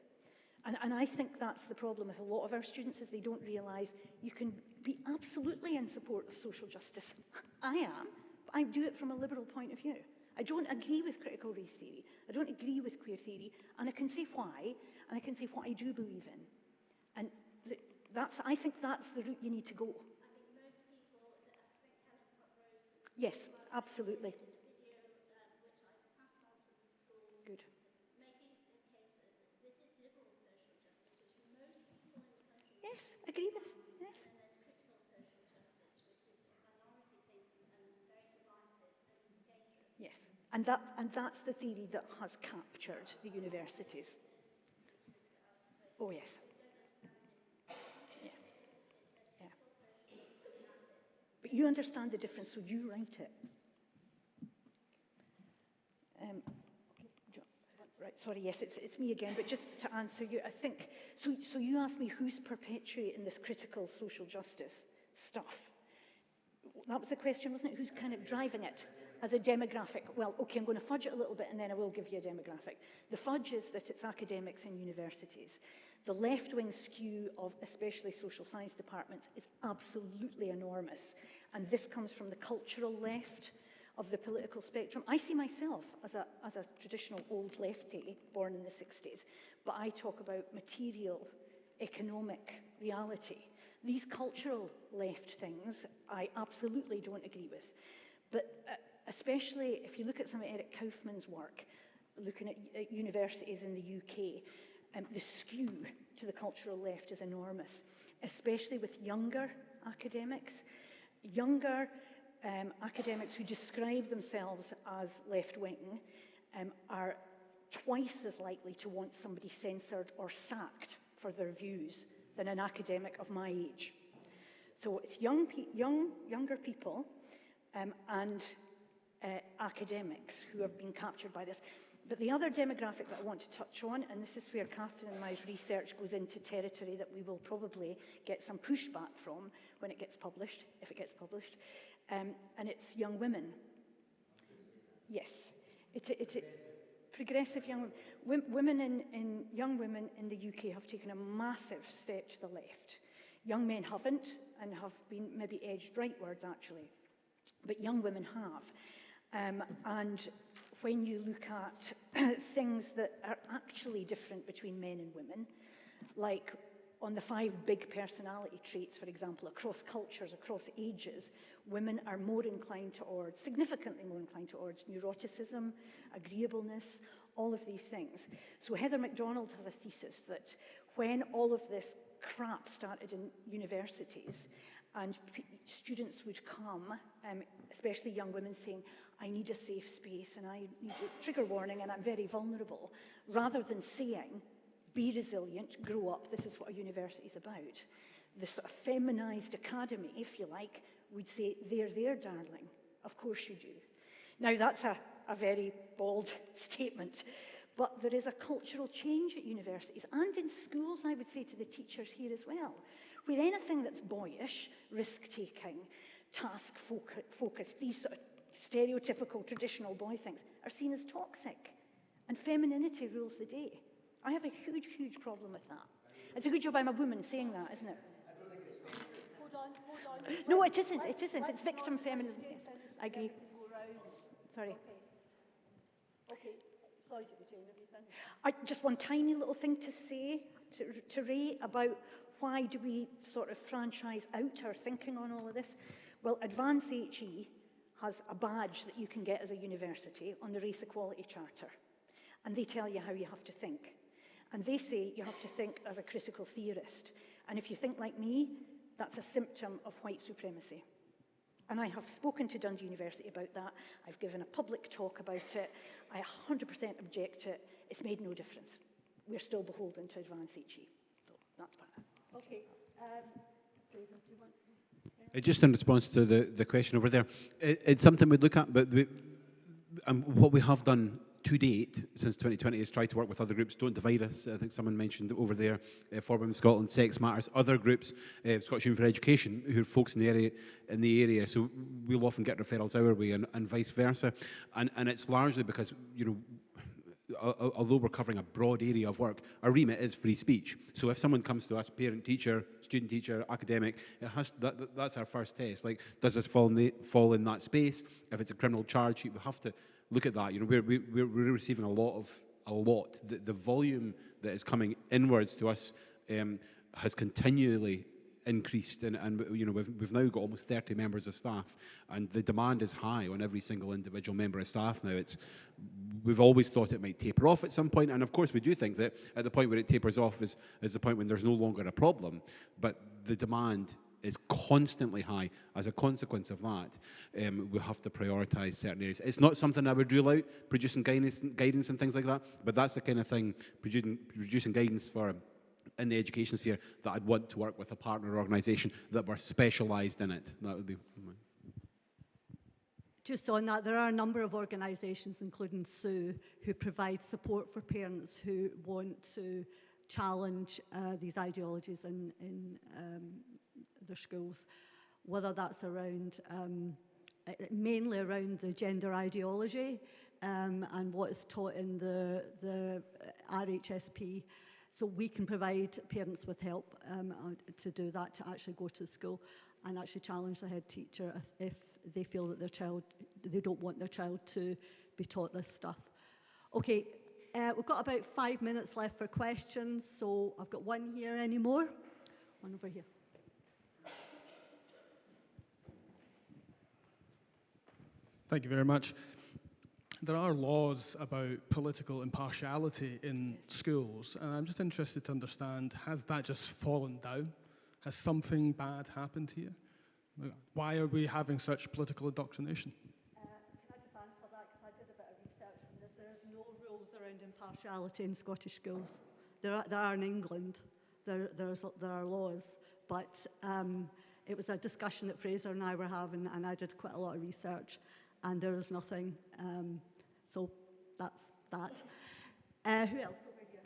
And I think that's the problem with a lot of our students, is they don't realise you can be absolutely in support of social justice. I am, but I do it from a liberal point of view. I don't agree with critical race theory. I don't agree with queer theory, and I can say why, and I can say what I do believe in. And I think that's the route you need to go. Yes, absolutely. Good. Yes, agree with. Yes. Yes, and that's the theory that has captured the universities. Oh yes. Yeah. Yeah. But you understand the difference, so you write it. Right, sorry, yes, it's me again, but just to answer you, I think, so you asked me who's perpetuating this critical social justice stuff. That was the question, wasn't it? Who's kind of driving it as a demographic? Well, okay, I'm going to fudge it a little bit and then I will give you a demographic. The fudge is that it's academics and universities. The left-wing skew of especially social science departments is absolutely enormous. And this comes from the cultural left of the political spectrum. I see myself as a traditional old lefty born in the 60s, but I talk about material, economic reality. These cultural left things I absolutely don't agree with. But especially if you look at some of Eric Kaufman's work, looking at universities in the UK, the skew to the cultural left is enormous, especially with younger academics. Younger academics who describe themselves as left-wing are twice as likely to want somebody censored or sacked for their views than an academic of my age. So it's younger people and academics who have been captured by this. But the other demographic that I want to touch on, and this is where Catherine and my research goes into territory that we will probably get some pushback from when it gets published, if it gets published, and it's young women. Yes, it's progressive young women. Young women in the UK have taken a massive step to the left. Young men haven't, and have been maybe edged rightwards actually, but young women have. And when you look at things that are actually different between men and women, like on the 5 big personality traits, for example, across cultures, across ages, women are more inclined towards, significantly more inclined towards neuroticism, agreeableness, all of these things. So Heather MacDonald has a thesis that when all of this crap started in universities, and students would come, especially young women, saying, I need a safe space and I need a trigger warning and I'm very vulnerable, rather than saying, be resilient, grow up, this is what a university is about. The sort of feminized academy, if you like, would say, there, darling, of course you do. Now that's a very bold statement, but there is a cultural change at universities and in schools, I would say to the teachers here as well, where anything that's boyish, risk-taking, task-focused, these sort of stereotypical traditional boy things are seen as toxic, and femininity rules the day. I have a huge, huge problem with that. It's a good job I'm a woman saying that, isn't it? Hold on. No, it isn't. It's victim feminism. Yes, I agree. Sorry. Okay. Sorry to be saying just one tiny little thing to say to Ray about why do we sort of franchise out our thinking on all of this? Well, Advance HE has a badge that you can get as a university on the Race Equality Charter. And they tell you how you have to think. And they say you have to think as a critical theorist. And if you think like me, that's a symptom of white supremacy. And I have spoken to Dundee University about that. I've given a public talk about it. I 100% object to it. It's made no difference. We're still beholden to Advance HE. So that's part of it. Okay. Fraser, do you want to? Just in response to the question over there, it's something we look at, but what we have done to date, since 2020, has tried to work with other groups. Don't Divide Us, I think someone mentioned over there, For Women Scotland, Sex Matters, other groups, Scottish Union for Education, who are folks in the area. So we'll often get referrals our way, and vice versa. And it's largely because, you know, although we're covering a broad area of work, our remit is free speech. So if someone comes to us, parent, teacher, student, teacher, academic, that's our first test. Like, does this fall in that space? If it's a criminal charge sheet, we have to look at that. You know, we're receiving a lot. The volume that is coming inwards to us has continually increased, and you know, we've now got almost 30 members of staff, and the demand is high on every single individual member of staff now. We've always thought it might taper off at some point, and of course we do think that at the point where it tapers off is the point when there's no longer a problem, but the demand is constantly high. As a consequence of that, we have to prioritise certain areas. It's not something I would rule out, producing guidance and things like that, but that's the kind of thing, producing guidance for in the education sphere, that I'd want to work with a partner organisation that were specialised in it. That would be my... Just on that, there are a number of organisations, including SUE, who provide support for parents who want to challenge these ideologies in their schools, whether that's around, mainly around the gender ideology and what is taught in the RHSP. So we can provide parents with help to do that, to actually go to school and actually challenge the head teacher if they feel that they don't want their child to be taught this stuff. Okay, we've got about 5 minutes left for questions, so I've got one here. Any more? One over here. Thank you very much. There are laws about political impartiality in schools, and I'm just interested to understand, has that just fallen down? Has something bad happened here? Why are we having such political indoctrination? Can I just answer that, because I did a bit of research on this. There's no rules around impartiality in Scottish schools. There are in England. There are laws, but it was a discussion that Fraser and I were having, and I did quite a lot of research, and there is nothing. So that's that. Who else over here?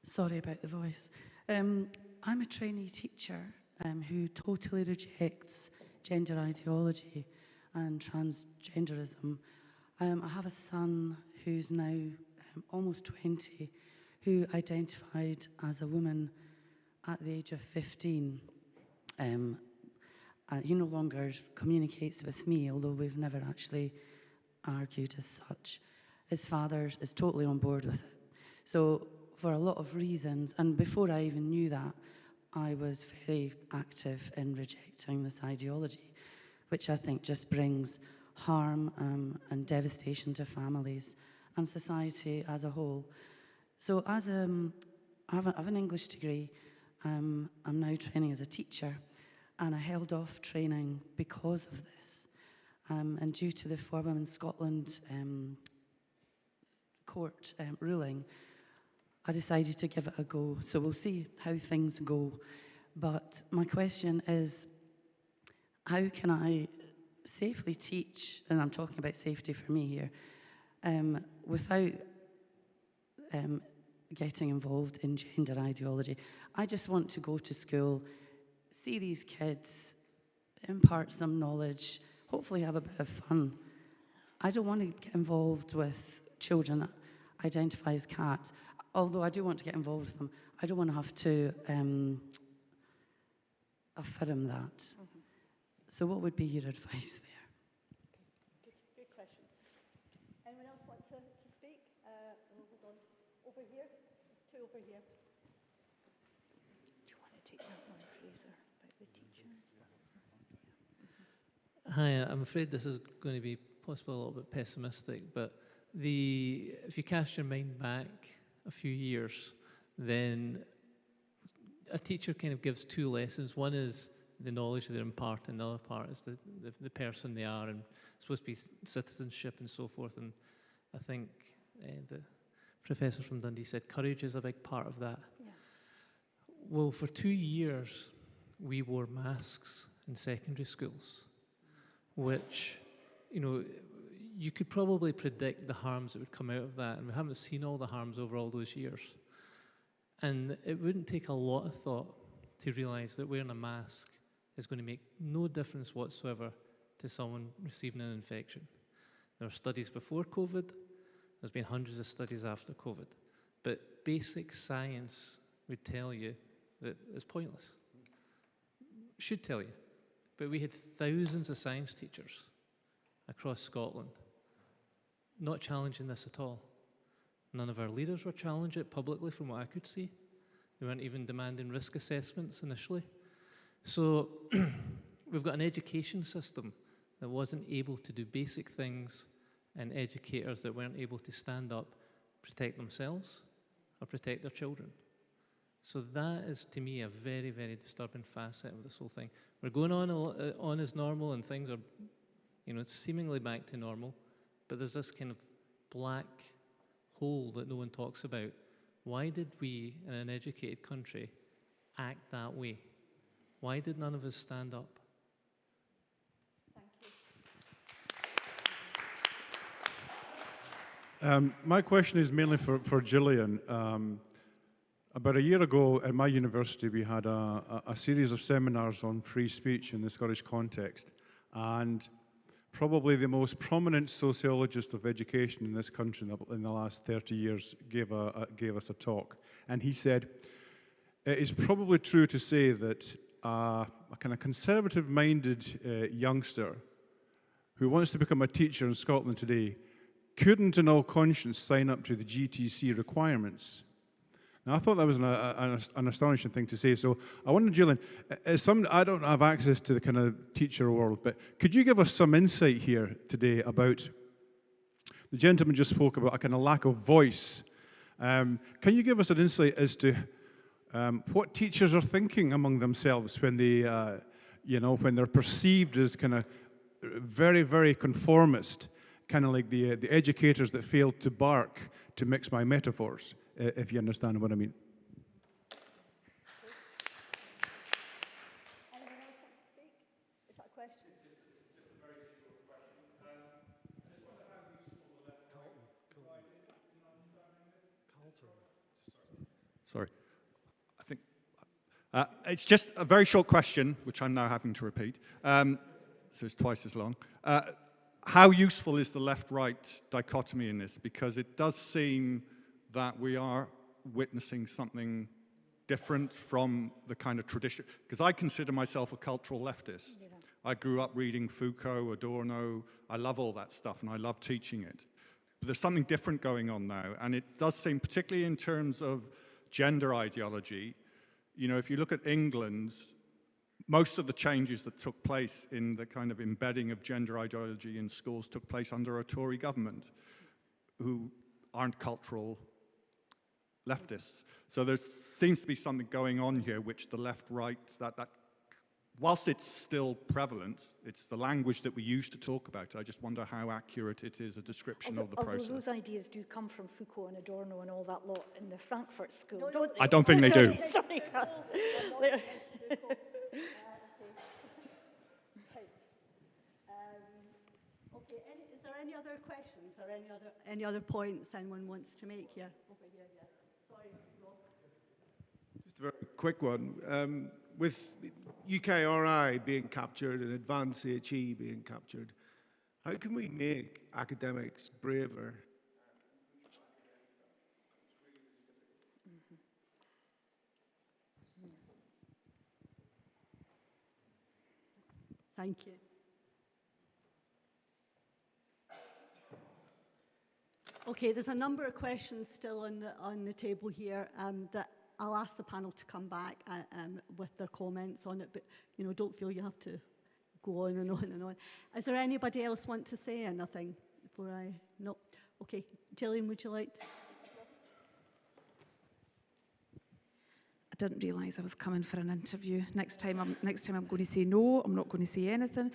Sorry about the voice. I'm a trainee teacher who totally rejects gender ideology and transgenderism. I have a son who's now almost 20, who identified as a woman at the age of 15. He no longer communicates with me, although we've never actually argued as such. His father is totally on board with it. So for a lot of reasons, and before I even knew that, I was very active in rejecting this ideology, which I think just brings harm and devastation to families and society as a whole. So I have an English degree. I'm now training as a teacher, and I held off training because of this. And due to the For Women Scotland court ruling, I decided to give it a go. So we'll see how things go. But my question is, how can I safely teach, and I'm talking about safety for me here, without getting involved in gender ideology? I just want to go to school, see these kids, impart some knowledge, hopefully have a bit of fun. I don't want to get involved with children that identify as cats, although I do want to get involved with them. I don't want to have to affirm that. Mm-hmm. So what would be your advice there? Good question. Anyone else want to speak? Hold on. Over here. There's two over here. Do you want to take that one, Fraser, about the teaching? Hi, I'm afraid this is going to be possibly a little bit pessimistic, but if you cast your mind back a few years, then a teacher kind of gives two lessons. One is the knowledge they're imparting, and the other part is the person they are, and it's supposed to be citizenship and so forth. And I think the professor from Dundee said courage is a big part of that. Yeah. Well, for 2 years, we wore masks in secondary schools. which, you know, you could probably predict the harms that would come out of that, and we haven't seen all the harms over all those years. And it wouldn't take a lot of thought to realise that wearing a mask is going to make no difference whatsoever to someone receiving an infection. There were studies before COVID, there's been hundreds of studies after COVID, but basic science would tell you that it's pointless. Should tell you. But we had thousands of science teachers across Scotland not challenging this at all. None of our leaders were challenging it publicly from what I could see. They weren't even demanding risk assessments initially. So we've got an education system that wasn't able to do basic things, and educators that weren't able to stand up, protect themselves or protect their children. So that is, to me, a very, very disturbing facet of this whole thing. We're going on as normal, and things are, you know, it's seemingly back to normal, but there's this kind of black hole that no one talks about. Why did we, in an educated country, act that way? Why did none of us stand up? My question is mainly for Gillian. About a year ago at my university, we had a series of seminars on free speech in the Scottish context, and probably the most prominent sociologist of education in this country in the last 30 years gave us a talk. And he said, it is probably true to say that a kind of conservative-minded youngster who wants to become a teacher in Scotland today couldn't in all conscience sign up to the GTC requirements. Now, I thought that was an astonishing thing to say. So I wonder, Gillian, I don't have access to the kind of teacher world, but could you give us some insight here today about, the gentleman just spoke about a kind of lack of voice. Can you give us an insight as to what teachers are thinking among themselves when they, when they're perceived as kind of very, very conformist, kind of like the educators that failed to bark, to mix my metaphors, if you understand what I mean. Anyone else want to speak? Is that a question? Just a very short question. I just wonder how useful the left in understanding this. Sorry. I think it's just a very short question, which I'm now having to repeat. So it's twice as long. How useful is the left-right dichotomy in this? Because it does seem that we are witnessing something different from the kind of tradition. Because I consider myself a cultural leftist. Yeah. I grew up reading Foucault, Adorno. I love all that stuff, and I love teaching it. But there's something different going on now, and it does seem, particularly in terms of gender ideology, you know, if you look at England, most of the changes that took place in the kind of embedding of gender ideology in schools took place under a Tory government who aren't cultural leftists. So there seems to be something going on here which the left-right, that whilst it's still prevalent, it's the language that we use to talk about it. I just wonder how accurate it is a description of the process. Although those ideas do come from Foucault and Adorno and all that lot in the Frankfurt School, don't they? I don't think they do. Sorry. Is there any other questions or any other points anyone wants to make here? Over here, yeah. Sorry, Rob. Just a very quick one. With UKRI being captured and Advanced CHE being captured, how can we make academics braver? Thank you. Okay, there's a number of questions still on the table here that I'll ask the panel to come back with their comments on it, but don't feel you have to go on and on and on. Is there anybody else want to say anything before I? No. Okay, Gillian, would you like to? I didn't realise I was coming for an interview. Next time I'm going to say no. I'm not going to say anything.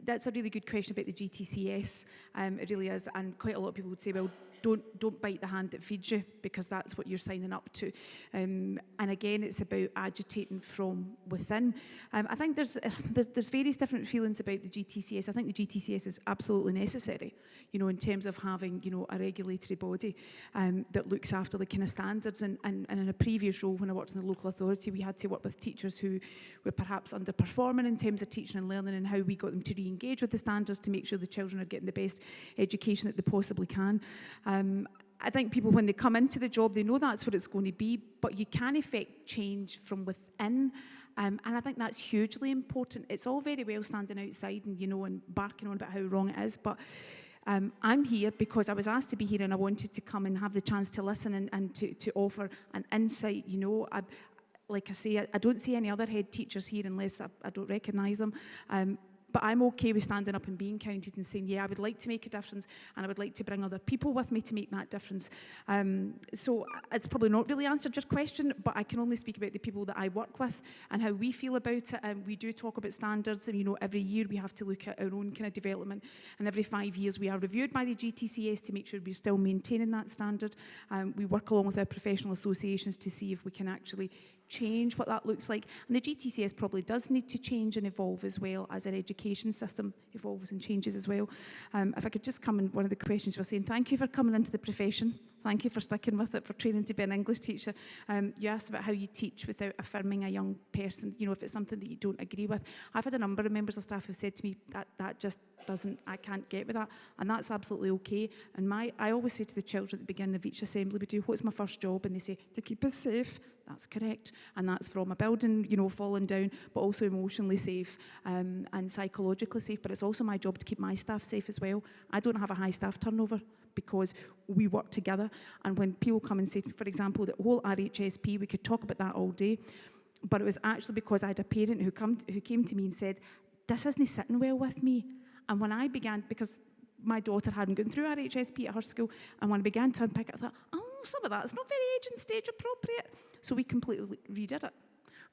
That's a really good question about the GTCS. It really is, and quite a lot of people would say, well, don't bite the hand that feeds you, because that's what you're signing up to. And again, it's about agitating from within. I think there's various different feelings about the GTCS. I think the GTCS is absolutely necessary, you know, in terms of having, you know, a regulatory body that looks after the kind of standards. And in a previous role, when I worked in the local authority, we had to work with teachers who were perhaps underperforming in terms of teaching and learning, and how we got them to re-engage with the standards to make sure the children are getting the best education that they possibly can. I think people, when they come into the job, they know that's what it's going to be, but you can effect change from within. And I think that's hugely important. It's all very well standing outside and, you know, and barking on about how wrong it is, but I'm here because I was asked to be here, and I wanted to come and have the chance to listen and to offer an insight. You know, like I say, I don't see any other head teachers here unless I don't recognise them. But I'm okay with standing up and being counted and saying, yeah, I would like to make a difference, and I would like to bring other people with me to make that difference. So it's probably not really answered your question, but I can only speak about the people that I work with and how we feel about it. We do talk about standards, and, you know, every year we have to look at our own kind of development, and every 5 years we are reviewed by the GTCS to make sure we're still maintaining that standard. We work along with our professional associations to see if we can actually change what that looks like. And the GTCS probably does need to change and evolve as well as our education system evolves and changes as well. If I could just come in, one of the questions you were saying, thank you for coming into the profession. Thank you for sticking with it, for training to be an English teacher. You asked about how you teach without affirming a young person, you know, if it's something that you don't agree with. I've had a number of members of staff who said to me, that just doesn't, I can't get with that, and that's absolutely okay. And I always say to the children at the beginning of each assembly we do, what's my first job? And they say, to keep us safe. That's correct. And that's from a building, you know, falling down, but also emotionally safe and psychologically safe. But it's also my job to keep my staff safe as well. I don't have a high staff turnover because we work together. And when people come and say, for example, the whole RHSP, we could talk about that all day, but it was actually because I had a parent who came to me and said, this isn't sitting well with me. And when I began, because my daughter hadn't gone through RHSP at her school, and when I began to unpick it, I thought, oh, some of that's not very age and stage appropriate. So we completely redid it.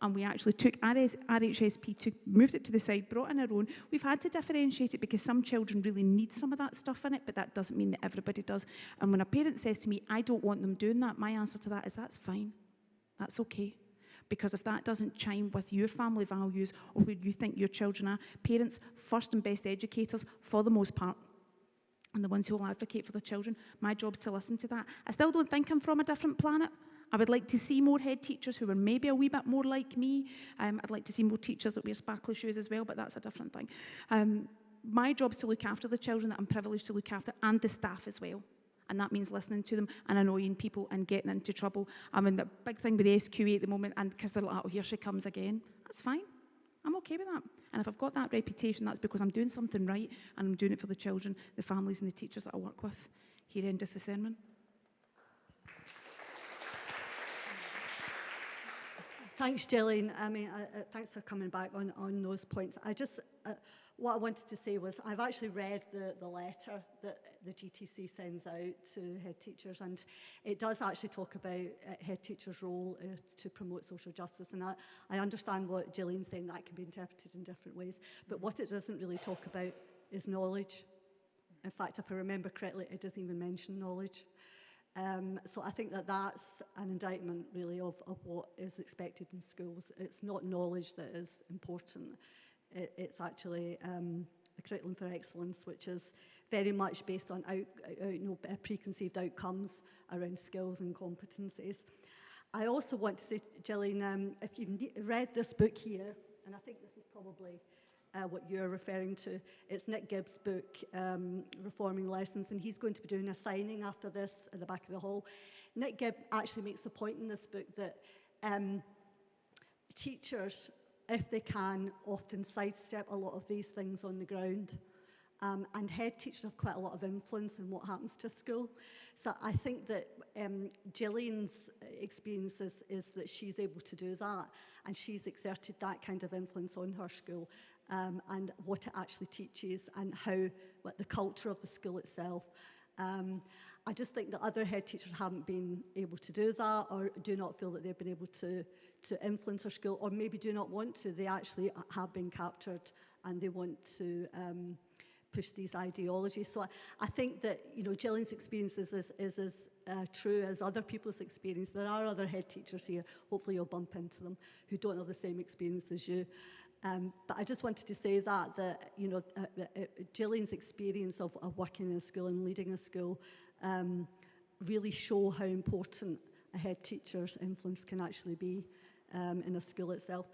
And we actually took RHSP, moved it to the side, brought in our own. We've had to differentiate it because some children really need some of that stuff in it, but that doesn't mean that everybody does. And when a parent says to me, I don't want them doing that, my answer to that is, that's fine. That's okay. Because if that doesn't chime with your family values or who you think your children are, parents, first and best educators for the most part, and the ones who will advocate for the children, my job is to listen to that. I still don't think I'm from a different planet. I would like to see more head teachers who are maybe a wee bit more like me. I'd like to see more teachers that wear sparkly shoes as well, but that's a different thing. My job is to look after the children that I'm privileged to look after, and the staff as well. And that means listening to them and annoying people and getting into trouble. I mean, the big thing with the SQA at the moment, and because they're like, oh, here she comes again. That's fine. I'm okay with that. And if I've got that reputation, that's because I'm doing something right, and I'm doing it for the children, the families, and the teachers that I work with. Here endeth the sermon. Thanks, Gillian. I mean, thanks for coming back on those points. What I wanted to say was I've actually read the letter that the GTC sends out to head teachers, and it does actually talk about head teachers' role to promote social justice. And I understand what Gillian's saying, that can be interpreted in different ways. But what it doesn't really talk about is knowledge. In fact, if I remember correctly, it doesn't even mention knowledge. So I think that that's an indictment, really, of what is expected in schools. It's not knowledge that is important. It's actually the curriculum for excellence, which is very much based on preconceived outcomes around skills and competencies. I also want to say, Gillian, if you've read this book here, and I think this is probably what you're referring to, it's Nick Gibbs' book, Reforming Lessons, and he's going to be doing a signing after this at the back of the hall. Nick Gibb actually makes a point in this book that teachers, if they can, often sidestep a lot of these things on the ground. And head teachers have quite a lot of influence in what happens to school. So I think that Gillian's experience is that she's able to do that, and she's exerted that kind of influence on her school, and what it actually teaches, and what the culture of the school itself. I just think that other head teachers haven't been able to do that, or do not feel that they've been able to influence their school, or maybe do not want to. They actually have been captured, and they want to push these ideologies. So I think that, you know, Gillian's experience is as true as other people's experience. There are other head teachers here, hopefully you'll bump into them, who don't have the same experience as you. But I just wanted to say that you know, Gillian's experience of working in a school and leading a school really show how important a head teacher's influence can actually be in a school itself.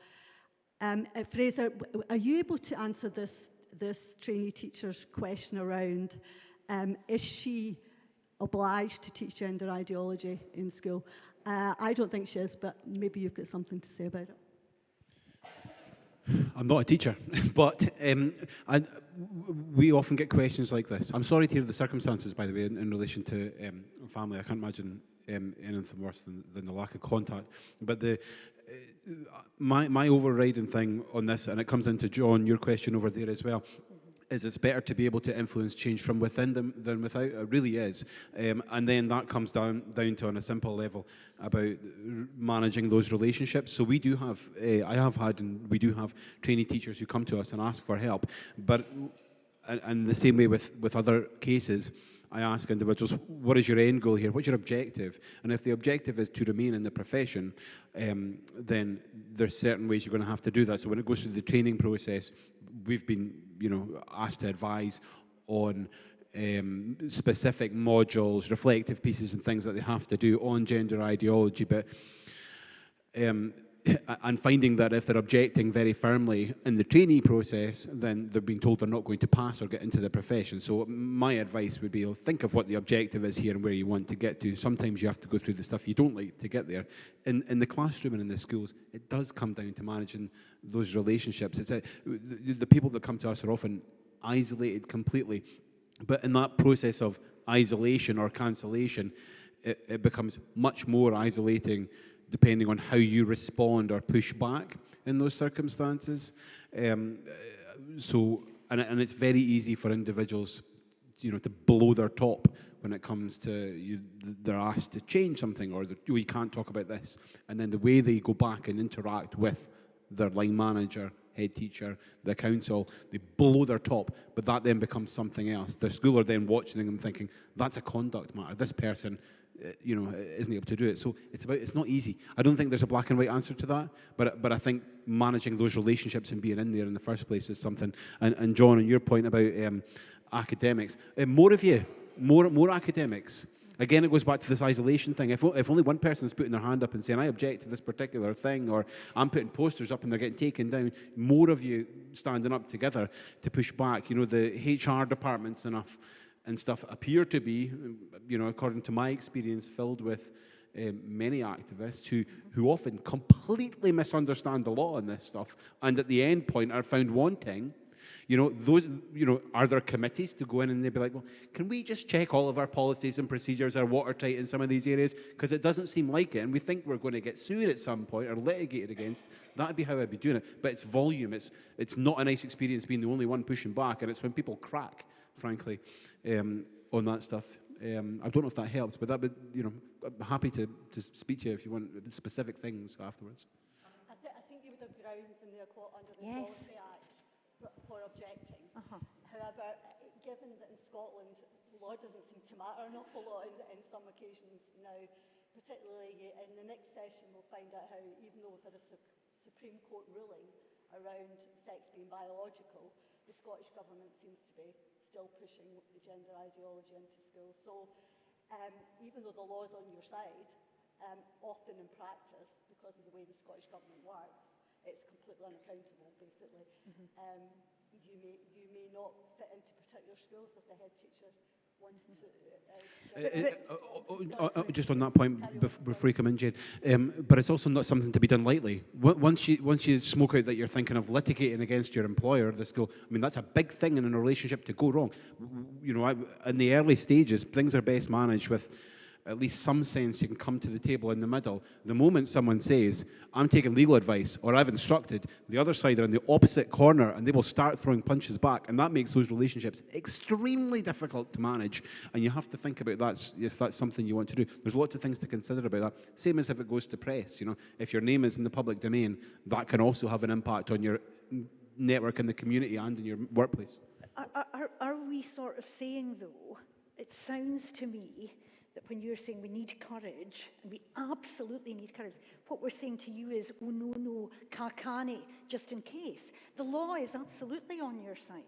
Fraser, are you able to answer this trainee teacher's question around, is she obliged to teach gender ideology in school? I don't think she is, but maybe you've got something to say about it. I'm not a teacher, but we often get questions like this. I'm sorry to hear the circumstances, by the way, in relation to family. I can't imagine anything worse than the lack of contact. But my overriding thing on this, and it comes into John, your question over there as well, is it's better to be able to influence change from within than without. It really is. And then that comes down to, on a simple level, about managing those relationships. So we do have, I have had, and we do have trainee teachers who come to us and ask for help. But, and the same way with other cases, I ask individuals, what is your end goal here? What's your objective? And if the objective is to remain in the profession, then there's certain ways you're going to have to do that. So when it goes through the training process, we've been, you know, asked to advise on specific modules, reflective pieces and things that they have to do on gender ideology, but and finding that if they're objecting very firmly in the trainee process, then they're being told they're not going to pass or get into the profession. So my advice would be, think of what the objective is here and where you want to get to. Sometimes you have to go through the stuff you don't like to get there. In the classroom and in the schools, it does come down to managing those relationships. The people that come to us are often isolated completely, but in that process of isolation or cancellation, it becomes much more isolating depending on how you respond or push back in those circumstances. So it's very easy for individuals, you know, to blow their top when it comes to they're asked to change something, or you can't talk about this. And then the way they go back and interact with their line manager, head teacher, the council, they blow their top, but that then becomes something else. The school are then watching them thinking, that's a conduct matter. This person, you know, isn't able to do it. So it's not easy. I don't think there's a black and white answer to that, but I think managing those relationships and being in there in the first place is something. And John, on your point about academics, more of you, more academics. Again, it goes back to this isolation thing. If only one person's putting their hand up and saying, I object to this particular thing, or I'm putting posters up and they're getting taken down, more of you standing up together to push back. You know, the HR departments and stuff appear to be, you know, according to my experience, filled with many activists who often completely misunderstand the law on this stuff, and at the end point are found wanting. You know, those, you know, are there committees to go in and they'd be like, well, can we just check all of our policies and procedures are watertight in some of these areas? Because it doesn't seem like it, and we think we're going to get sued at some point or litigated against. That'd be how I'd be doing it. But it's volume. It's not a nice experience being the only one pushing back, and it's when people crack, frankly, on that stuff. I don't know if that helps, but that would, you know, I'm happy to speak to you if you want specific things afterwards. I think you would have grounds in there under the Equality Act for objecting. However, given that in Scotland law doesn't seem to matter an awful lot in some occasions now, particularly in the next session we'll find out how, even though we've had a Supreme Court ruling around sex being biological, the Scottish Government seems to be still pushing the gender ideology into schools. So even though the law's on your side, often in practice, because of the way the Scottish Government works, it's completely unaccountable, basically. You may not fit into particular schools if the head teacher wanted to... Just on that point, before you come in, Jane, but it's also not something to be done lightly. Once you smoke out that you're thinking of litigating against your employer, the school, I mean, that's a big thing in a relationship to go wrong. You know, in the early stages, things are best managed with at least some sense you can come to the table in the middle. The moment someone says, I'm taking legal advice, or I've instructed, the other side are in the opposite corner, and they will start throwing punches back, and that makes those relationships extremely difficult to manage, and you have to think about that if that's something you want to do. There's lots of things to consider about that. Same as if it goes to press, you know. If your name is in the public domain, that can also have an impact on your network in the community and in your workplace. Are we sort of saying, though, it sounds to me that when you're saying we need courage, and we absolutely need courage, what we're saying to you is, oh, no, kakane, just in case. The law is absolutely on your side.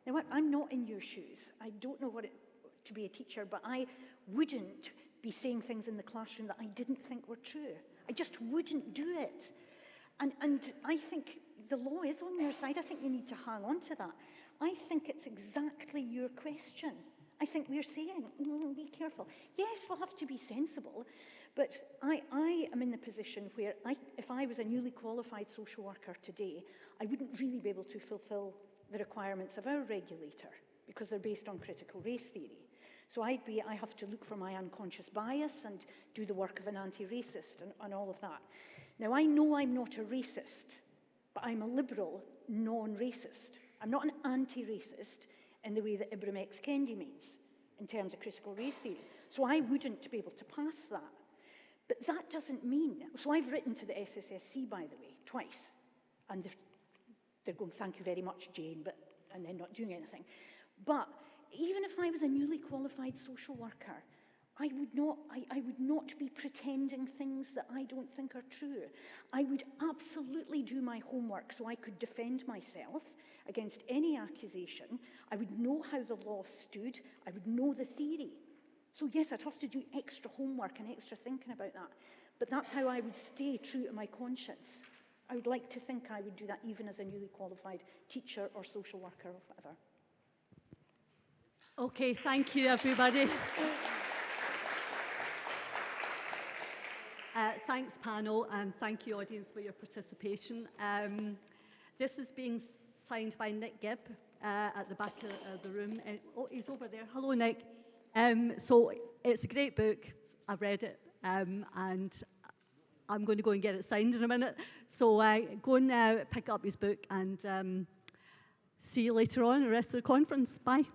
Now, I'm not in your shoes. I don't know what it to be a teacher, but I wouldn't be saying things in the classroom that I didn't think were true. I just wouldn't do it. And I think the law is on your side. I think you need to hang on to that. I think it's exactly your question. I think we're saying, be careful. Yes, we'll have to be sensible, but I am in the position where if I was a newly qualified social worker today, I wouldn't really be able to fulfill the requirements of our regulator because they're based on critical race theory. So I have to look for my unconscious bias and do the work of an anti-racist and all of that. Now, I know I'm not a racist, but I'm a liberal non-racist. I'm not an anti-racist in the way that Ibram X. Kendi means, in terms of critical race theory. So I wouldn't be able to pass that. But that doesn't mean, so I've written to the SSSC, by the way, twice, and they're going, thank you very much, Jane, and then not doing anything. But even if I was a newly qualified social worker, I would not be pretending things that I don't think are true. I would absolutely do my homework so I could defend myself against any accusation. I would know how the law stood. I would know the theory. So yes, I'd have to do extra homework and extra thinking about that. But that's how I would stay true to my conscience. I would like to think I would do that even as a newly qualified teacher or social worker or whatever. Okay, thank you, everybody. Thanks, panel, and thank you, audience, for your participation. This is being signed by Nick Gibb at the back of the room. Oh, he's over there. Hello, Nick. So it's a great book. I've read it, and I'm going to go and get it signed in a minute. So go and pick up his book, and see you later on the rest of the conference. Bye.